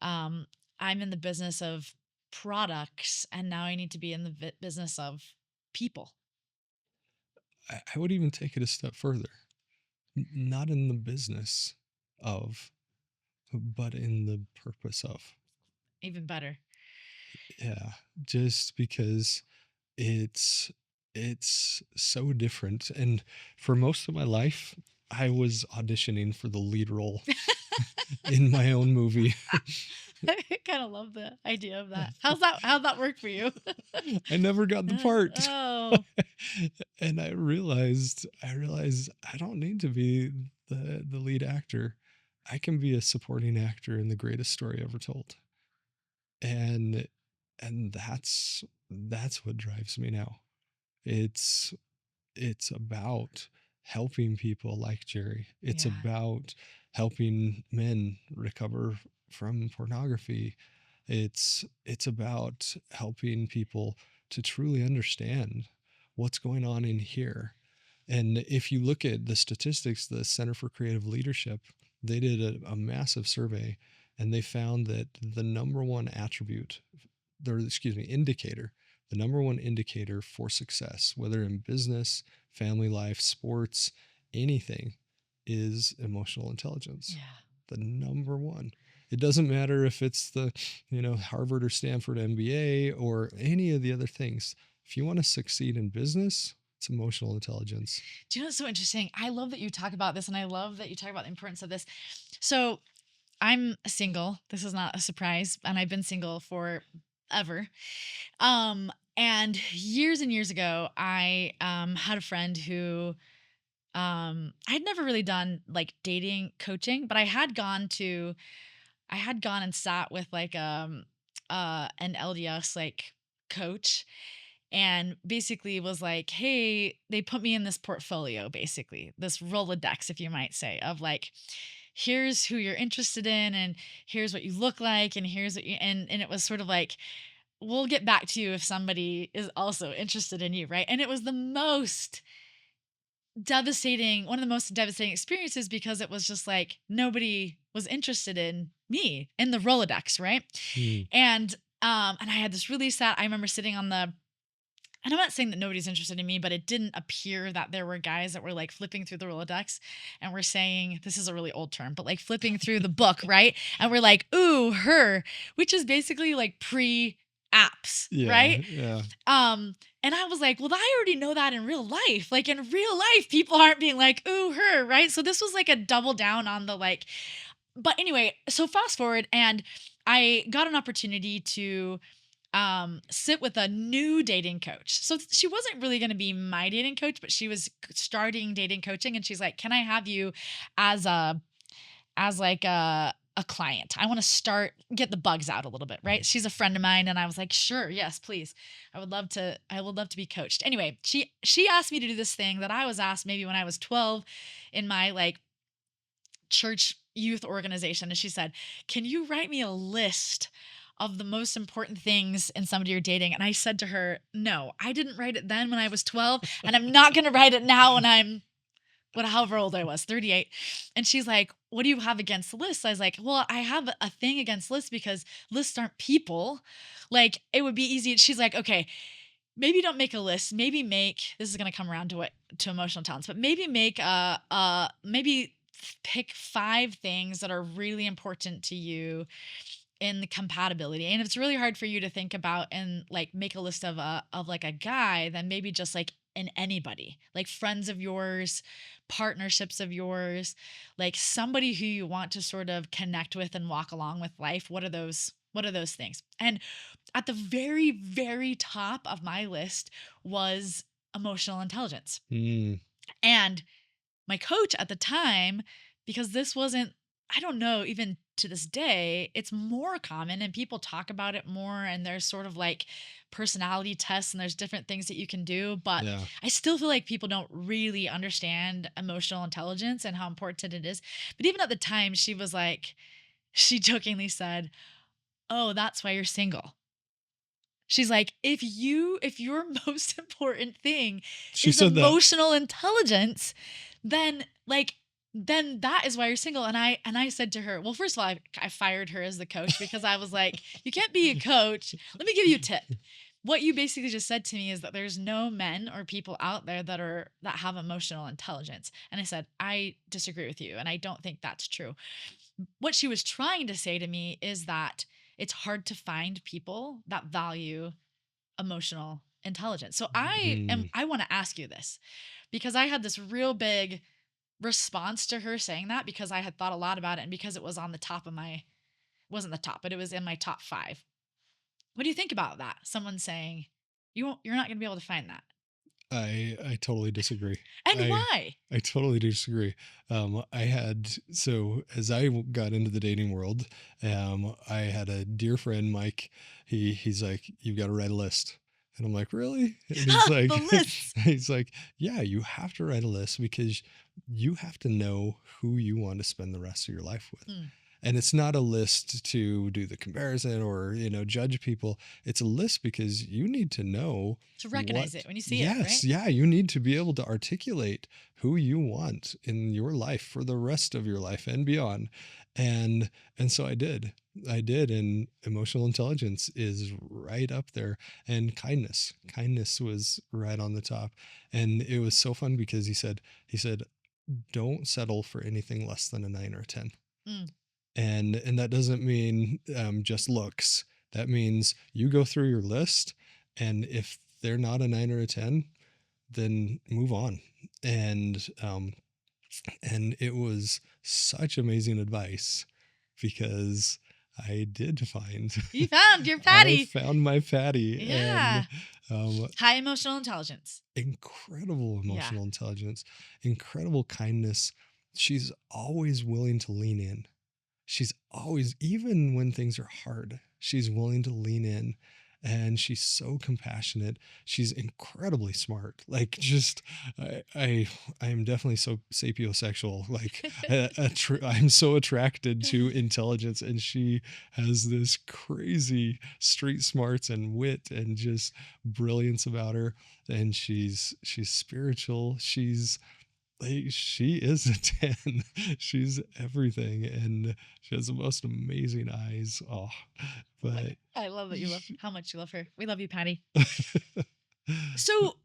um I'm in the business of products and now I need to be in the business of people. I would even take it a step further. Not in the business of, but in the purpose of. Even better. Yeah, just because it's it's so different. And for most of my life, I was auditioning for the lead role in my own movie. I kind of love the idea of that. How's that work for you? I never got the part. Oh, And I realized I don't need to be the lead actor. I can be a supporting actor in the greatest story ever told. And that's what drives me now. It's it's about helping people like Jerry. It's yeah. about helping men recover from pornography. It's about helping people to truly understand what's going on in here. And if you look at the statistics, the Center for Creative Leadership, they did a massive survey and they found that the number one attribute, indicator, the number one indicator for success, whether in business, family life, sports, anything, is emotional intelligence. Yeah. The number one. It doesn't matter if it's the, Harvard or Stanford MBA or any of the other things. If you want to succeed in business, it's emotional intelligence. Do you know what's so interesting? I love that you talk about this and I love that you talk about the importance of this. So I'm single. This is not a surprise. And I've been single for ever. And years and years ago, I had a friend who I'd never really done like dating coaching, but I had gone and sat with like an LDS like coach, and basically was like, hey, they put me in this portfolio, basically, this Rolodex, if you might say, of like, here's who you're interested in, and here's what you look like, and here's what you, and it was sort of like, we'll get back to you if somebody is also interested in you, right? And it was the most devastating, one of the most devastating experiences because it was just like nobody was interested in me in the Rolodex, right? Mm. And I had this really sad, I remember sitting on the, and I'm not saying that nobody's interested in me, but it didn't appear that there were guys that were like flipping through the Rolodex and we're saying, this is a really old term, but like flipping through the book, right? And we're like, ooh, her, which is basically like pre apps, Yeah, right? yeah. And I was like, well, I already know that in real life. Like in real life, people aren't being like, ooh, her, right? So this was like a double down on the like, but anyway, so fast forward and I got an opportunity to sit with a new dating coach. So she wasn't really going to be my dating coach, but she was starting dating coaching and she's like, "Can I have you as like a client? I want to start get the bugs out a little bit, right?" She's a friend of mine and I was like, "Sure, yes, please. I would love to be coached." Anyway, she asked me to do this thing that I was asked maybe when I was 12 in my like church youth organization, and she said, "Can you write me a list of the most important things in somebody you're dating?" And I said to her, "No, I didn't write it then when I was 12, and I'm not going to write it now when I'm however old I was, 38." And she's like, "What do you have against the list?" I was like, "Well, I have a thing against lists because lists aren't people. Like, it would be easy." She's like, "Okay, maybe don't make a list. Maybe make, this is going to come around to what, to emotional talents, but maybe make maybe pick 5 things that are really important to you in the compatibility. And if it's really hard for you to think about and like make a list of like a guy, then maybe just like in anybody, like friends of yours, partnerships of yours, like somebody who you want to sort of connect with and walk along with life. What are those things?" And at the very, very top of my list was emotional intelligence. Mm. And my coach at the time, because this wasn't I don't know, even to this day, it's more common and people talk about it more. And there's sort of like personality tests and there's different things that you can do. But Yeah. I still feel like people don't really understand emotional intelligence and how important it is. But even at the time, she was like, she jokingly said, "Oh, that's why you're single." She's like, if your most important thing She is said that. emotional intelligence, then like then that is why you're single. And I said to her, well, first of all, I fired her as the coach because I was like, you can't be a coach. Let me give you a tip. What you basically just said to me is that there's no men or people out there that have emotional intelligence. And I said, I disagree with you and I don't think that's true. What she was trying to say to me is that it's hard to find people that value emotional intelligence. So Mm, I want to ask you this because I had this real big response to her saying that because I had thought a lot about it and because it was on the top of my wasn't the top, but it was in my top 5. What do you think about that? Someone saying you're not going to be able to find that. I totally disagree. And I why? I totally disagree. I had so as I got into the dating world, I had a dear friend, Mike. He's like, "You've got to write a list," and I'm like, "Really?" And he's like, The lists. he's like, "Yeah, you have to write a list because you have to know who you want to spend the rest of your life with." Mm, And it's not a list to do the comparison or, judge people. It's a list because you need to know to recognize it what, when you see it, right? yes, yeah, you need to be able to articulate who you want in your life for the rest of your life and beyond. And and so I did, and emotional intelligence is right up there, and kindness was right on the top. And it was so fun because he said don't settle for anything less than a 9 or a 10. Mm. And that doesn't mean just looks. That means you go through your list, and if they're not a 9 or a 10, then move on. And um and it was such amazing advice because I did find You found your I patty. found my Patty. And Yeah. um High emotional intelligence. incredible Yeah. emotional intelligence, incredible kindness. She's always willing to lean in. She's always, even when things are hard, she's willing to lean in, and she's so compassionate. She's incredibly smart. Like, just, I am definitely so sapiosexual. Like, I'm so attracted to intelligence, and she has this crazy street smarts and wit and just brilliance about her. And she's spiritual. She is a 10. She's everything, and she has the most amazing eyes. Oh, but I love that you love how much you love her. We love you, Patty. So,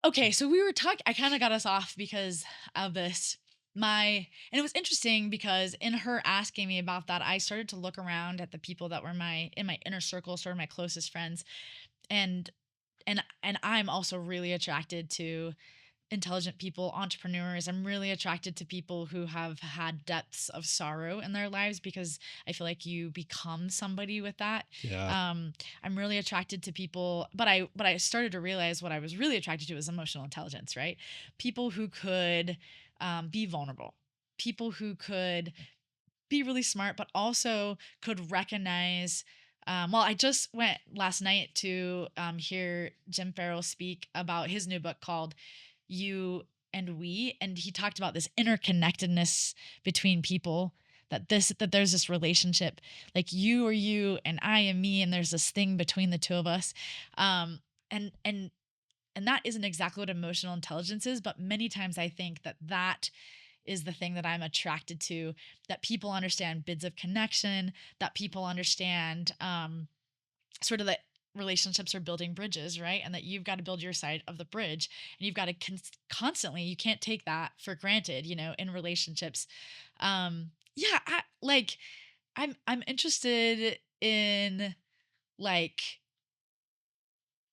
okay, so we were talking I kind of got us off because of this. And it was interesting because in her asking me about that, I started to look around at the people that were my in my inner circle, sort of my closest friends, and and I'm also really attracted to intelligent people, entrepreneurs. I'm really attracted to people who have had depths of sorrow in their lives because I feel like you become somebody with that. yeah, Um, I'm really attracted to people, but I started to realize what I was really attracted to was emotional intelligence, right? People who could be vulnerable, people who could be really smart, but also could recognize. Well, I just went last night to hear Jim Farrell speak about his new book called You and We, and he talked about this interconnectedness between people, that there's this relationship, like you are you and I am me, and there's this thing between the two of us. um and and and that isn't exactly what emotional intelligence is, but many times I think that that is the thing that I'm attracted to, that people understand bids of connection, that people understand sort of that relationships are building bridges, right? And that you've got to build your side of the bridge, and you've got to constantly, you can't take that for granted, in relationships. Yeah, I'm interested in, like,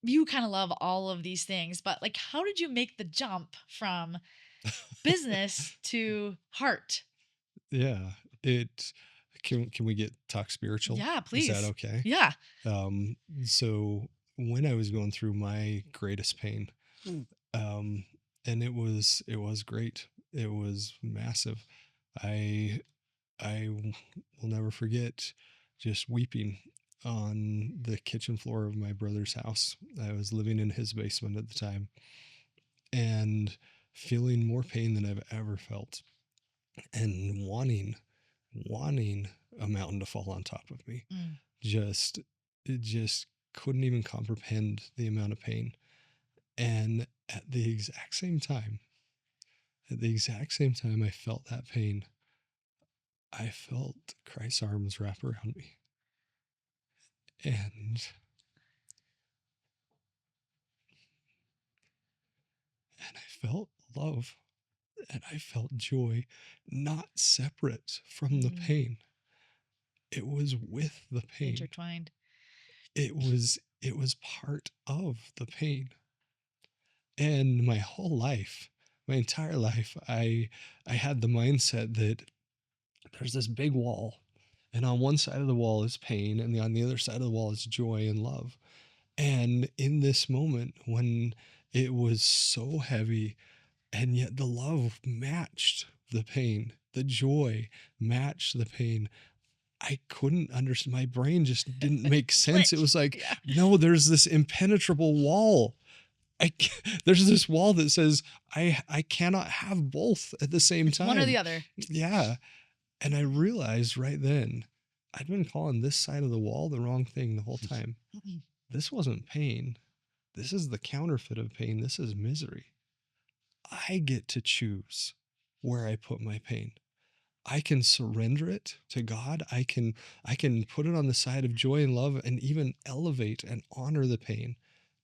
you kind of love all of these things, but like, how did you make the jump from business to heart? yeah. It can we get talk spiritual? Yeah, Is that please. okay? Yeah. Um, so when I was going through my greatest pain, um, and it was great. It was massive. I will never forget just weeping on the kitchen floor of my brother's house. I was living in his basement at the time and feeling more pain than I've ever felt and wanting a mountain to fall on top of me. Mm. Just, it just couldn't even comprehend the amount of pain. And at the exact same time I felt that pain, I felt Christ's arms wrap around me. And I felt love and I felt joy, not separate from the Mm. pain. It was with the pain. Intertwined. It was part of the pain. And my whole life, my entire life, I had the mindset that there's this big wall, and on one side of the wall is pain, and on the other side of the wall is joy and love. And in this moment, when it was so heavy, and yet the love matched the pain, the joy matched the pain, I couldn't understand. My brain just didn't make sense. It Glitch. was like, Yeah. no, there's this impenetrable wall. There's this wall that says I cannot have both at the same It's one or time. the other. Yeah. And I realized right then I'd been calling this side of the wall the wrong thing the whole time. Mm-mm. This wasn't pain. This is the counterfeit of pain. This is misery. I get to choose where I put my pain. I can surrender it to God. I can put it on the side of joy and love and even elevate and honor the pain,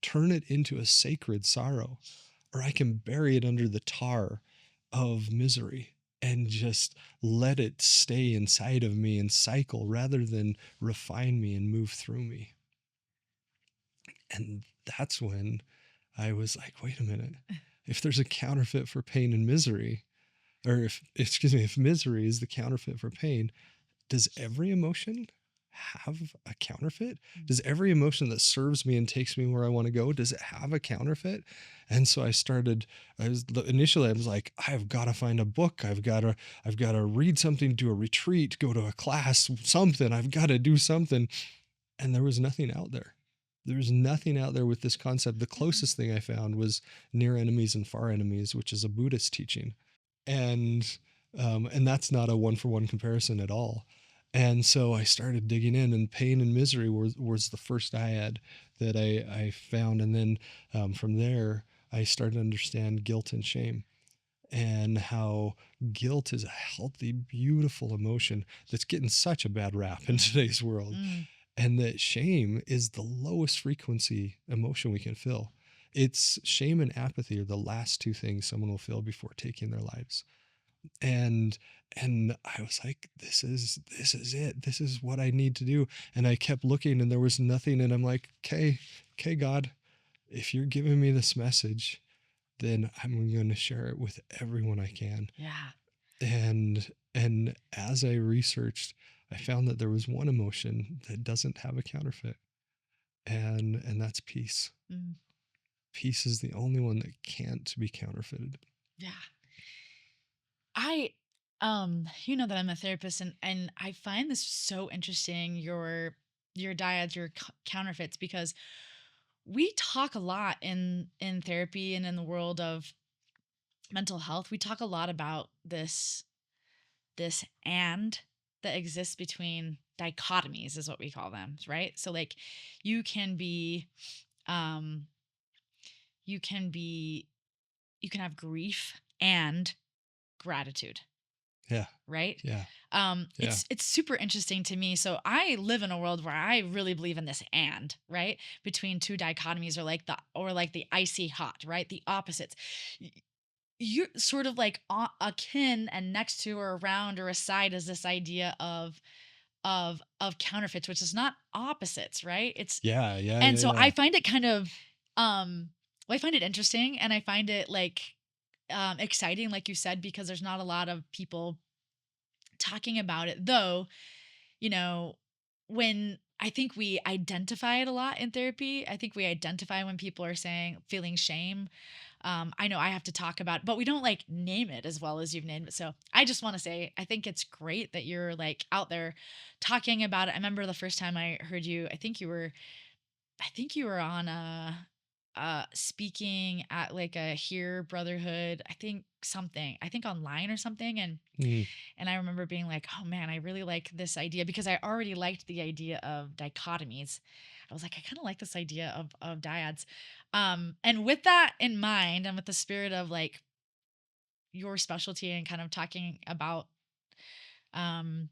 turn it into a sacred sorrow, or I can bury it under the tar of misery and just let it stay inside of me and cycle rather than refine me and move through me. And that's when I was like, wait a minute. If there's a counterfeit for pain and misery, or if misery is the counterfeit for pain, does every emotion have a counterfeit? Does every emotion that serves me and takes me where I want to go, does it have a counterfeit? And so initially I was like, I've got to find a book. I've got to read something, do a retreat, go to a class, something. I've got to do something. And there was nothing out there. There was nothing out there with this concept. The closest thing I found was near enemies and far enemies, which is a Buddhist teaching. And and that's not a one-for-one comparison at all. And so I started digging in, and pain and misery was the first dyad that I found. And then from there, I started to understand guilt and shame, and how guilt is a healthy, beautiful emotion that's getting such a bad rap in today's world. Mm. And that shame is the lowest frequency emotion we can feel. It's shame and apathy are the last two things someone will feel before taking their lives. And I was like, this is it. This is what I need to do. And I kept looking and there was nothing. And I'm like, okay, God, if you're giving me this message, then I'm going to share it with everyone I can. Yeah. And as I researched, I found that there was one emotion that doesn't have a counterfeit. And that's peace. Mm. Peace is the only one that can't be counterfeited. Yeah. I you know that I'm a therapist, and I find this so interesting, your dyads, your counterfeits, because we talk a lot in therapy and in the world of mental health. We talk a lot about this and that exists between dichotomies is what we call them, right? So like you can be um you can be you can have grief and gratitude, Yeah. right? Yeah. Yeah. It's super interesting to me. So I live in a world where I really believe in this and, right? Between two dichotomies, or like the icy hot, right? The opposites. Y- You're sort of like akin and next to or around or aside as this idea of counterfeits, which is not opposites, right? It's Yeah. Yeah. and Yeah. so Yeah. I find it kind of I find it interesting, and I find it like exciting, like you said, because there's not a lot of people talking about it. Though, you know, when I think we identify it a lot in therapy, I think we identify when people are saying feeling shame. I know I have to talk about, but we don't like name it as well as you've named it. So I just want to say, I think it's great that you're like out there talking about it. I remember the first time I heard you, I think you were on speaking at like a Here Brotherhood, I think online or something. Mm, And I remember being like, oh man, I really like this idea because I already liked the idea of dichotomies. I was like, I kind of like this idea of dyads. And with that in mind, and with the spirit of like your specialty and kind of talking about um,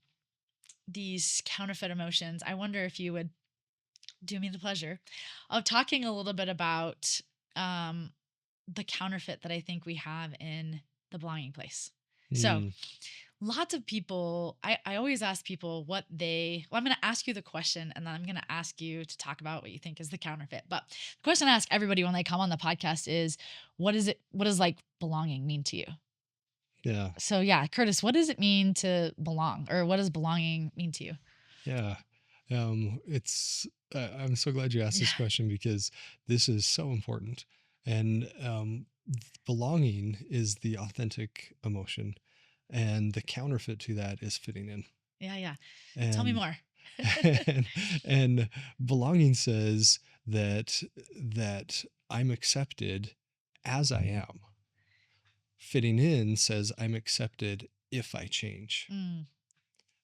these counterfeit emotions, I wonder if you would do me the pleasure of talking a little bit about um, the counterfeit that I think we have in the belonging place. So, mm, lots of people, I always ask people well, I'm going to ask you the question and then I'm going to ask you to talk about what you think is the counterfeit. But the question I ask everybody when they come on the podcast is, what does like belonging mean to you? yeah. So, yeah, Curtis, what does it mean to belong, or what does belonging mean to you? Yeah. I'm so glad you asked Yeah. this question because this is so important. And belonging is the authentic emotion, and the counterfeit to that is fitting in. Yeah. Yeah. Tell me And more. and, and belonging says that I'm accepted as I am. Fitting in says I'm accepted if I change. Mm,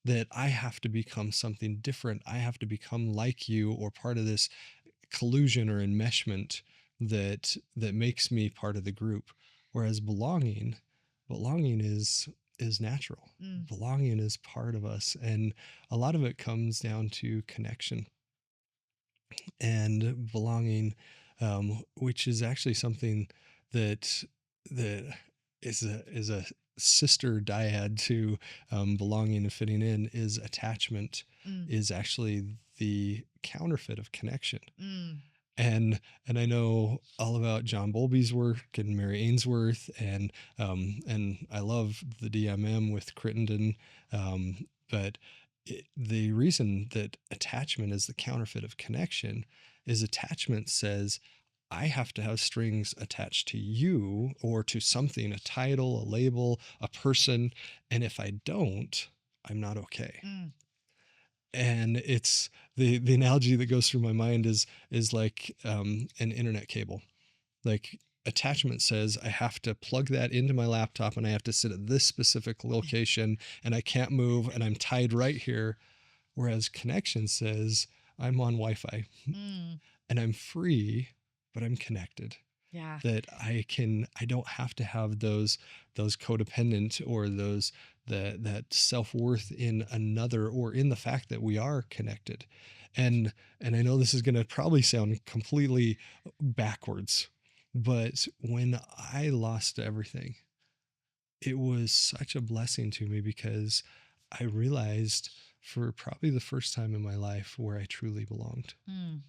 That I have to become something different. I have to become like you or part of this collusion or enmeshment that makes me part of the group. Whereas belonging is natural. mm, Belonging is part of us, and a lot of it comes down to connection and belonging, which is actually something that that is a sister dyad to belonging and fitting in. Is attachment mm, is actually the counterfeit of connection. mm, And I know all about John Bowlby's work and Mary Ainsworth, and I love the DMM with Crittenden, but the reason that attachment is the counterfeit of connection is attachment says I have to have strings attached to you or to something, a title, a label, a person, and if I don't, I'm not okay. mm. And it's the analogy that goes through my mind is like an internet cable. Like attachment says I have to plug that into my laptop and I have to sit at this specific location and I can't move and I'm tied right here. Whereas connection says I'm on Wi-Fi Mm. and I'm free, but I'm connected. Yeah. That I don't have to have those codependent or those that self-worth in another or in the fact that we are connected. And I know this is going to probably sound completely backwards, but when I lost everything, it was such a blessing to me because I realized for probably the first time in my life where I truly belonged. Mm.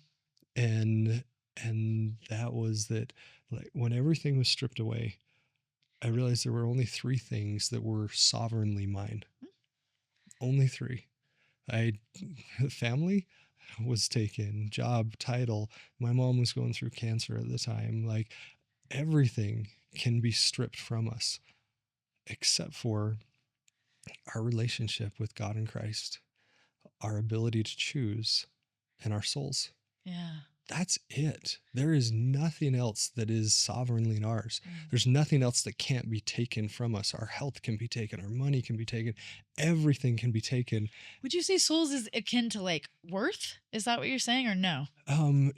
and that was that, like, when everything was stripped away, I realized there were only three things that were sovereignly mine. Only three. I Family was taken, job, title. My mom was going through cancer at the time. Like, everything can be stripped from us except for our relationship with God and Christ, our ability to choose, and our souls. Yeah. That's it. There is nothing else that is sovereignly ours. Mm. There's nothing else that can't be taken from us. Our health can be taken, our money can be taken, everything can be taken. Would you say souls is akin to like worth? Is that what you're saying, or no?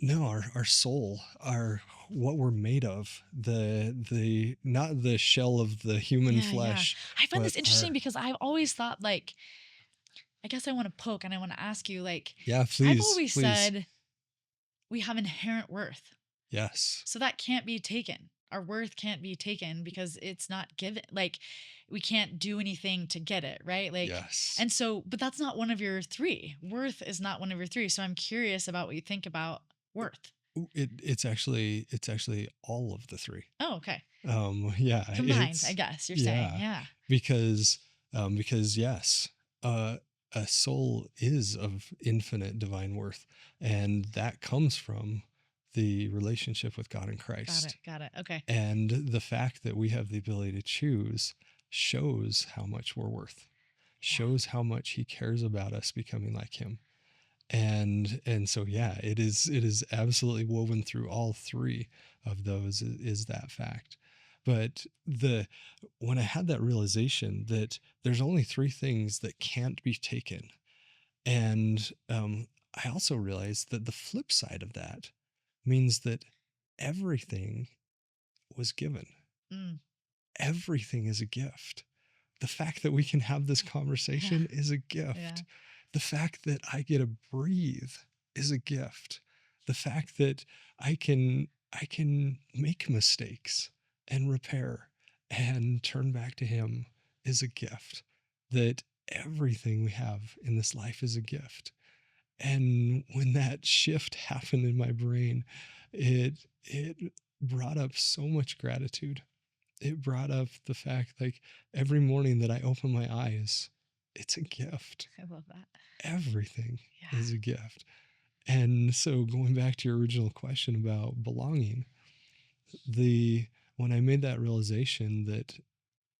No, our soul, our what we're made of, the not the shell of the human Yeah, yeah. flesh, I find but this interesting our because I've always thought like, I guess I want to poke and I want to ask you like, yeah, I've please, always please. said we have inherent worth. Yes. So that can't be taken. Our worth can't be taken because it's not given. Like, we can't do anything to get it, right? Like, Yes. and so, but that's not one of your three. Worth is not one of your three. So I'm curious about what you think about worth. It's actually all of the three. Oh, okay. Yeah, Combined, I guess you're saying. yeah, Yeah. because yes, uh, a soul is of infinite divine worth, and that comes from the relationship with God in Got it. Christ. Got it. Okay. And the fact that we have the ability to choose shows how much we're worth, Yeah. shows how much he cares about us becoming like him. And so yeah, it is absolutely woven through all three of those is that fact. But the when I had that realization that there's only three things that can't be taken, and I also realized that the flip side of that means that everything was given. Mm. Everything is a gift. The fact that we can have this Yeah. conversation is a Yeah. gift. The fact that I get to breathe is a gift. The fact that I can make mistakes and repair and turn back to him is a gift. That everything we have in this life is a gift. And when that shift happened in my brain, it brought up so much gratitude. It brought up the fact, like, every morning that I open my eyes, it's a gift. I love that. Everything Yeah. is a gift. And so going back to your original question about belonging, the when I made that realization that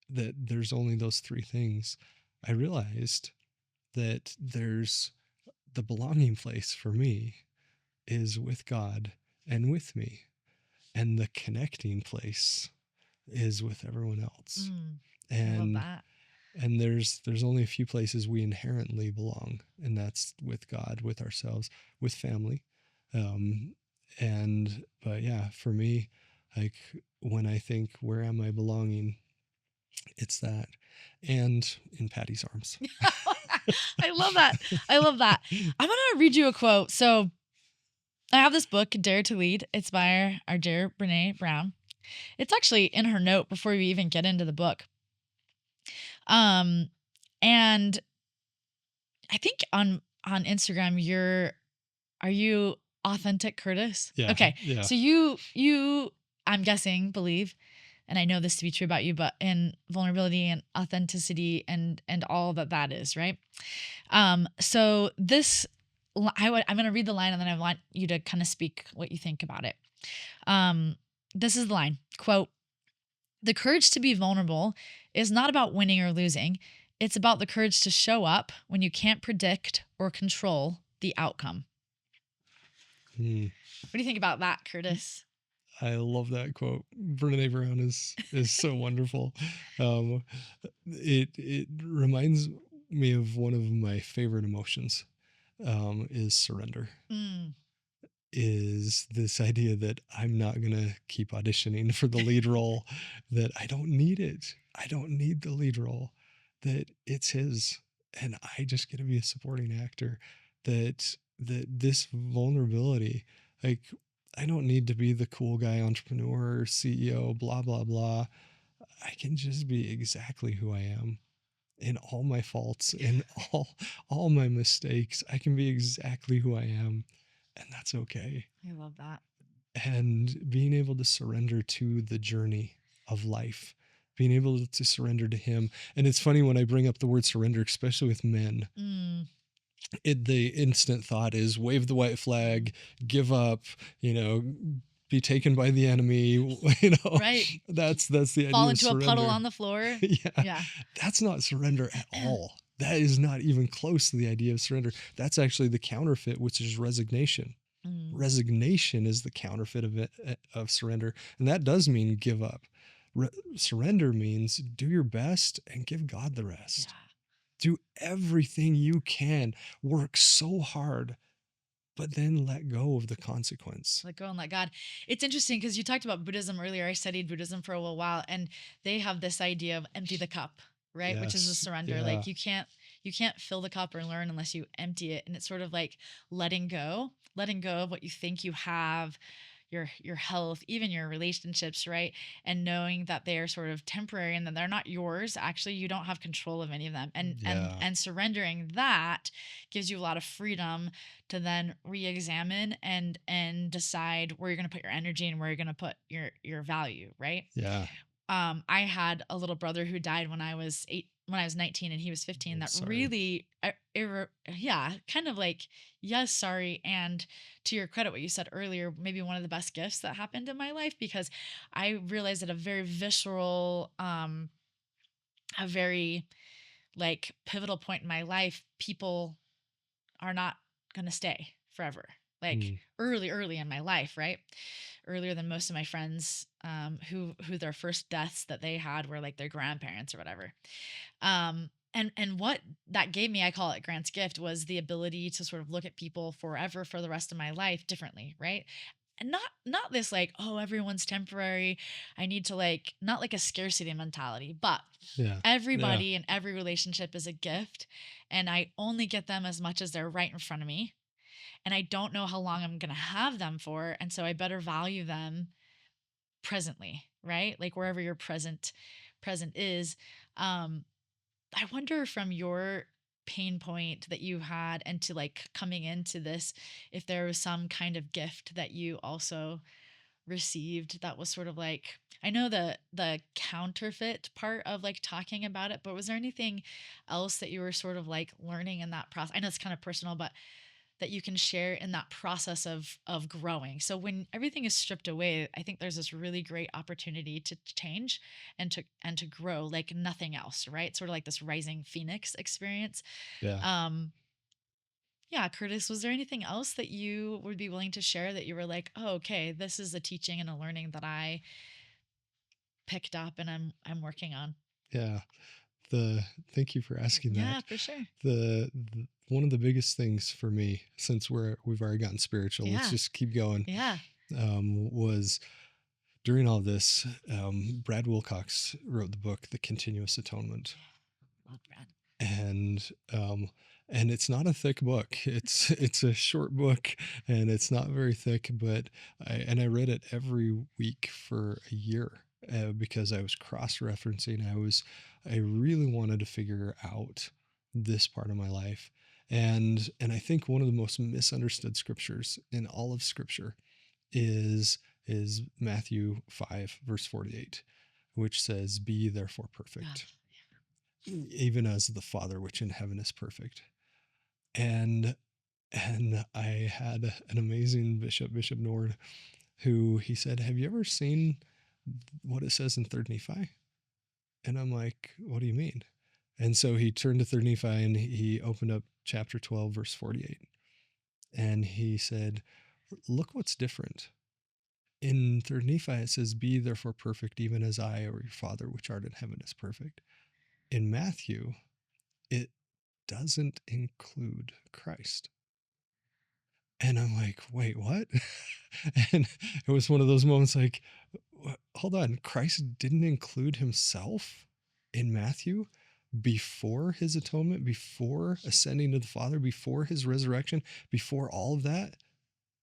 there's only those three things, I realized that there's the belonging place for me is with God and with me, and the connecting place is with everyone else. Mm. I love And that. there's only a few places we inherently belong, and that's with God, with ourselves, with family. Um, and but yeah, for me, like, when I think where am I belonging, it's that, and in Patty's arms. I love that. I love that. I'm gonna read you a quote. So I have this book, Dare to Lead. It's by our dear Brene Brown. It's actually in her note before we even get into the book. Um, and I think on Instagram, are you authentic, Curtis? Yeah, Okay, yeah, so you I'm guessing believe, and I know this to be true about you, but in vulnerability and authenticity and all that that is, right? So this I'm going to read the line and then I want you to kind of speak what you think about it. Um, this is the line, quote, "The courage to be vulnerable is not about winning or losing. It's about the courage to show up when you can't predict or control the outcome." mm, What do you think about that, Curtis? I love that quote. Brene Brown is so wonderful. Um, it reminds me of one of my favorite emotions. Is surrender. Mm. Is this idea that I'm not going to keep auditioning for the lead role, that I don't need it. I don't need the lead role, that it's his and I just get to be a supporting actor, that this vulnerability, like, I don't need to be the cool guy entrepreneur, CEO, blah blah blah. I can just be exactly who I am in all my faults, in all my mistakes. I can be exactly who I am, and that's okay. I love that. And being able to surrender to the journey of life, being able to surrender to him. And it's funny when I bring up the word surrender, especially with men, Mm. the instant thought is wave the white Mm. flag, give up, you know, be taken by the enemy. You know, Right. that's the Fall idea of into a puddle surrender. on the floor. Yeah, Yeah. that's not surrender at all. That is not even close to the idea of surrender. That's actually the counterfeit, which is resignation. Mm. Resignation is the counterfeit of it, of surrender, and that does mean give up. Surrender means do your best and give God the Yeah. rest. Do everything you can, work so hard, but then let go of the consequence. Let go and let God. It's interesting because you talked about Buddhism earlier. I studied Buddhism for a little while, and they have this idea of empty the cup, right? Which is a Yes, surrender. yeah, Like you can't fill the cup or learn unless you empty it. And it's sort of like letting go of what you think you have, your health, even your relationships, right? And knowing that they are sort of temporary and that they're not yours. Actually, you don't have control of any of them. And and yeah, and surrendering that gives you a lot of freedom to then re-examine and decide where you're going to put your energy and where you're going to put your value, right? yeah. I had a little brother who died when I was when I was 19 and he was 15, Oh, that sorry. really, yeah, kind of like, yes, sorry. And to your credit, what you said earlier, maybe one of the best gifts that happened in my life, because I realized at a very visceral, a very like pivotal point in my life, people are not going to stay forever. Like Mm, early in my life, right? Earlier than most of my friends, who their first deaths that they had were like their grandparents or whatever. And what that gave me, I call it Grant's gift, was the ability to sort of look at people forever for the rest of my life differently, right? And not this like, oh, everyone's temporary. I need to like, not like a scarcity mentality, but yeah. Yeah. everybody and every relationship is a gift, and I only get them as much as they're right in front of me. And I don't know how long I'm gonna have them for. And so I better value them presently, right? Like wherever your present is. Um, I wonder from your pain point that you had and to like coming into this, if there was some kind of gift that you also received that was sort of like, I know the counterfeit part of like talking about it, but was there anything else that you were sort of like learning in that process? I know it's kind of personal, but that you can share in that process of growing. So when everything is stripped away, I think there's this really great opportunity to change and to grow like nothing else, right? Sort of like this rising phoenix experience. Yeah. Um yeah, Curtis, was there anything else that you would be willing to share that you were like, "Oh, okay, this is a teaching and a learning that I picked up and I'm working on." Yeah. The Thank you for asking Yeah, that. for sure. The one of the biggest things for me, since we've already gotten spiritual, let's Yeah. just keep going. Yeah. Was during all this, Brad Wilcox wrote the book, The Continuous Atonement, Love Brad. and it's not a thick book. It's a short book, and it's not very thick. But I read it every week for a year, because I was cross referencing. I really wanted to figure out this part of my life, and I think one of the most misunderstood scriptures in all of Scripture is Matthew 5 verse 48, which says, "Be ye therefore Yeah. perfect, even as the Father which in heaven is perfect." And I had an amazing Bishop Nord, who he said, "Have you ever seen what it says in Third Nephi?" And I'm like, "What do you mean?" And so he turned to Third Nephi and he opened up chapter 12 verse 48, and he said, "Look what's different. In Third Nephi it says, 'Be therefore perfect, even as I or your Father which art in heaven is perfect.' In Matthew, it doesn't include Christ." And I'm like, "Wait, what?" And it was one of those moments like, Hold on, Christ didn't include himself in Matthew before his atonement, before ascending to the Father, before his resurrection, before all of that?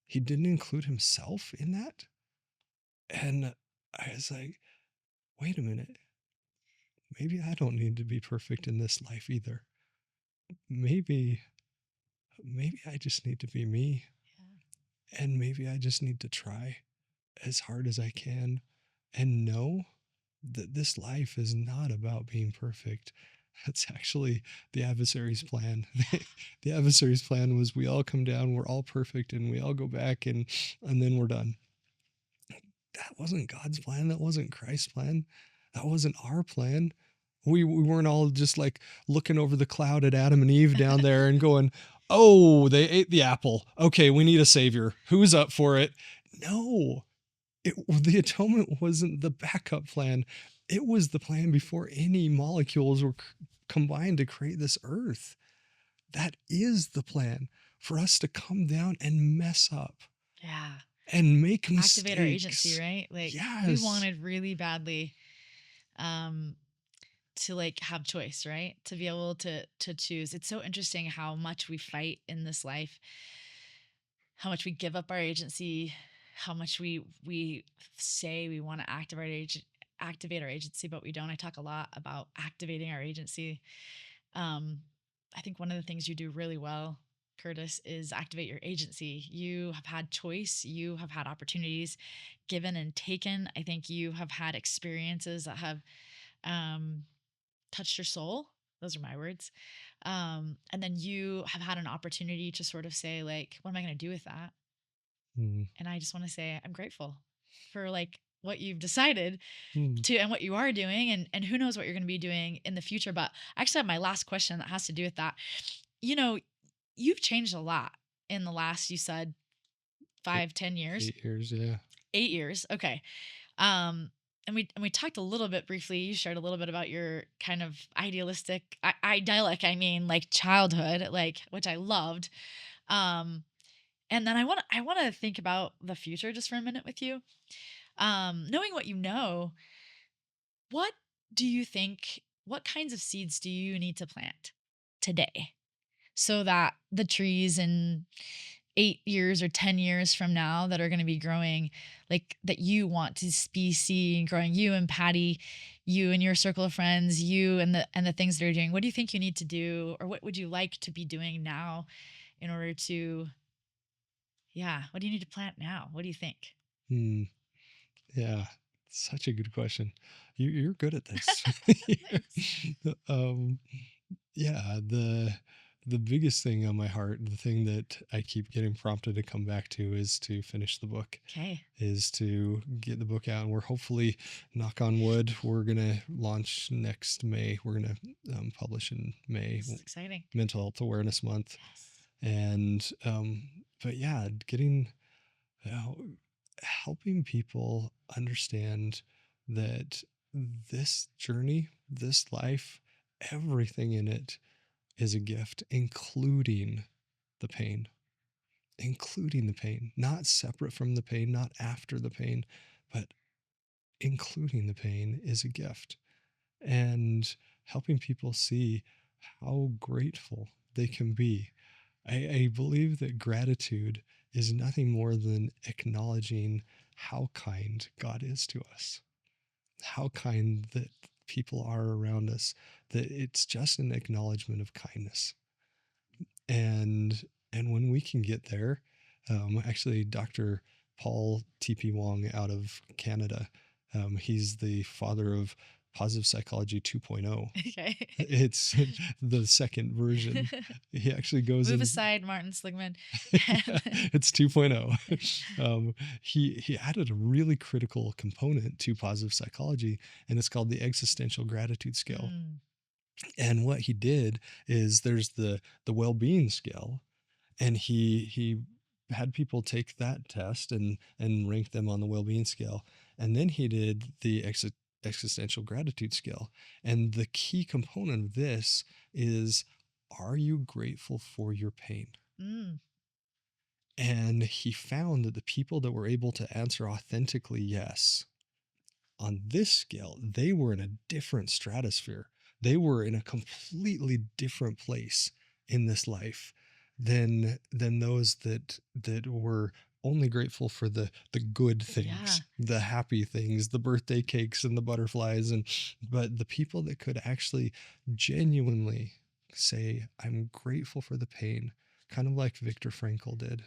He didn't include himself in that?" And I was like, "Wait a minute. Maybe I don't need to be perfect in this life either. Maybe I just need to be me, and maybe I just need to try as hard as I can and know that this life is not about being perfect." That's actually the adversary's plan. The adversary's plan was we all come down, we're all perfect, and we all go back, and then we're done. That wasn't God's plan. That wasn't Christ's plan. That wasn't our plan. We weren't all just like looking over the cloud at Adam and Eve down there and going, "Oh, they ate the apple. Okay, we need a savior. Who's up for it?" No, the atonement wasn't the backup plan. It was the plan before any molecules were combined to create this earth. That is the plan, for us to come down and mess up Yeah. and make Activate our agency, mistakes. right? Like we Yes. wanted really badly um to like have choice, right? To be able to choose. It's so interesting how much we fight in this life, how much we give up our agency, how much we say we want to activate our agency, but we don't. I talk a lot about activating our agency. Um, I think one of the things you do really well, Curtis, is activate your agency. You have had choice, you have had opportunities given and taken. I think you have had experiences that have um, touched your soul. Those are my words. And then you have had an opportunity to sort of say, like, what am I going to do with that? Mm, And I just want to say, I'm grateful for like what you've decided mm, to and what you are doing. And who knows what you're going to be doing in the future. But I actually have my last question that has to do with that. You know, you've changed a lot in the last, you said, eight, 5, 10 years, 8 years, yeah. 8 years. Okay. Um, and we talked a little bit briefly. You shared a little bit about your kind of idealistic, idyllic, I mean, like childhood, like which I loved. Um, and then I want to think about the future just for a minute with you. Knowing what you know, what do you think? What kinds of seeds do you need to plant today so that the trees in 8 years or 10 years from now that are going to be growing, like that you want to be seeing growing, you and Patty, you and your circle of friends, you and the things that are doing, what do you think you need to do, or what would you like to be doing now in order to, yeah, what do you need to plant now? What do you think? Mm, yeah. Such a good question. You're good at this. Thanks. um, yeah, the biggest thing on my heart, the thing that I keep getting prompted to come back to is to finish the book, Okay. is to get the book out. And we're hopefully, knock on wood, we're gonna launch next May. We're gonna publish in May, This is exciting. Mental Health Awareness Month. Yes. And but yeah, getting uh, helping people understand that this journey, this life, everything in it is a gift, the pain, including the pain, not separate from the pain, not after the pain, but including the pain is a gift. And helping people see how grateful they can be. I believe that gratitude is nothing more than acknowledging how kind God is to us, how kind that people are around us, that it's just an acknowledgement of kindness. And when we can get there, actually, Dr. Paul T.P. Wong out of Canada, he's the father of positive psychology 2.0. Okay. It's the second version. He actually goes Move in. aside, Martin Sligman. Yeah, it's 2.0. He added a really critical component to positive psychology, and it's called the existential gratitude scale. Mm, And what he did is there's the well-being scale, and he had people take that test and rank them on the well-being scale, and then he did the existential gratitude scale. And the key component of this is, are you grateful for your pain? mm, And he found that the people that were able to answer authentically yes on this scale, they were in a different stratosphere. They were in a completely different place in this life than those that were only grateful for the good yeah. things, the happy things, the birthday cakes and the butterflies. And but the people that could actually genuinely say, I'm grateful for the pain, kind of like Viktor Frankl did.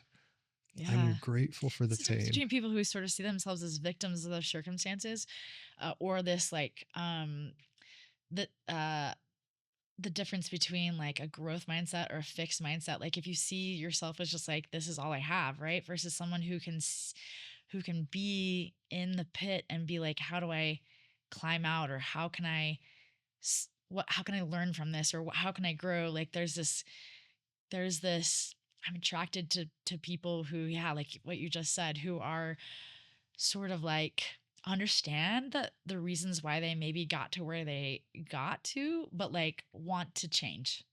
Yeah. I'm grateful for the It's the difference pain. between people who sort of see themselves as victims of their circumstances, or this like the uh the difference between like a growth mindset or a fixed mindset. Like if you see yourself as just like this is all I have, right? Versus someone who who can be in the pit and be like, how do I climb out, or how can I what how can I learn from this, or how can I grow? Like there's this I'm attracted to people who, yeah, like what you just said, who are sort of like understand that the reasons why they maybe got to where they got to, but like want to change.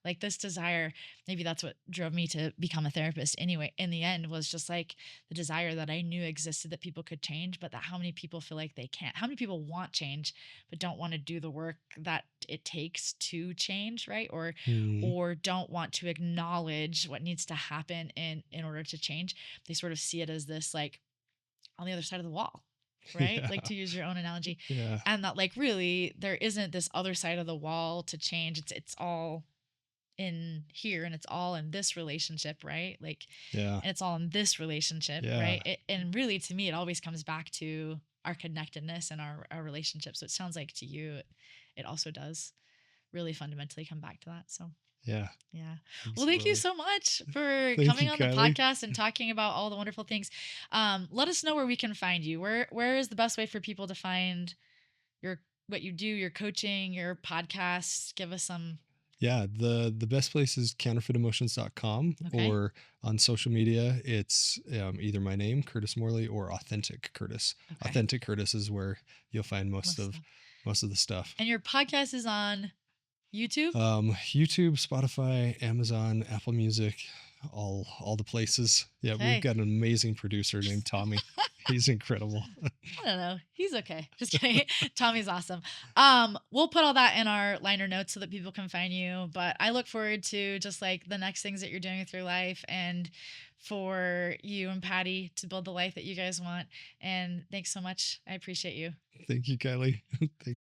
Like this desire, maybe that's what drove me to become a therapist anyway. In the end, was just like the desire that I knew existed, that people could change, but that how many people feel like they can't? How many people want change but don't want to do the work that it takes to change, right? Hmm. Or don't want to acknowledge what needs to happen in order to change. They sort of see it as this like on the other side of the wall, right? Yeah. Like to use your own analogy. Yeah. And that like really there isn't this other side of the wall to change. It's all in here, and it's all in this relationship, right? Like Yeah. and it's all in this relationship, Yeah. right? And really to me it always comes back to our connectedness and our relationship. So it sounds like to you it also does. really fundamentally come back to that. So Yeah, yeah. Well, thank you absolutely. so much for Thank coming you, on the Kylie. podcast and talking about all the wonderful things. Let us know where we can find you. Where is the best way for people to find your what you do, your coaching, your podcasts? Give us some. Yeah, the best place is counterfeitemotions.com, Okay. or on social media, it's either my name, Curtis Morley, or Authentic Curtis. Okay. Authentic Curtis is where you'll find most Most of stuff. most of the stuff. And your podcast is on YouTube? YouTube, Spotify, Amazon, Apple Music, all the places. Yeah, we've Okay. got an amazing producer named Tommy. He's incredible. I don't know. He's okay. Just kidding. Tommy's awesome. We'll put all that in our liner notes so that people can find you. But I look forward to just like the next things that you're doing with your life and for you and Patty to build the life that you guys want. And thanks so much. I appreciate you. Thank you, Kylie. Thank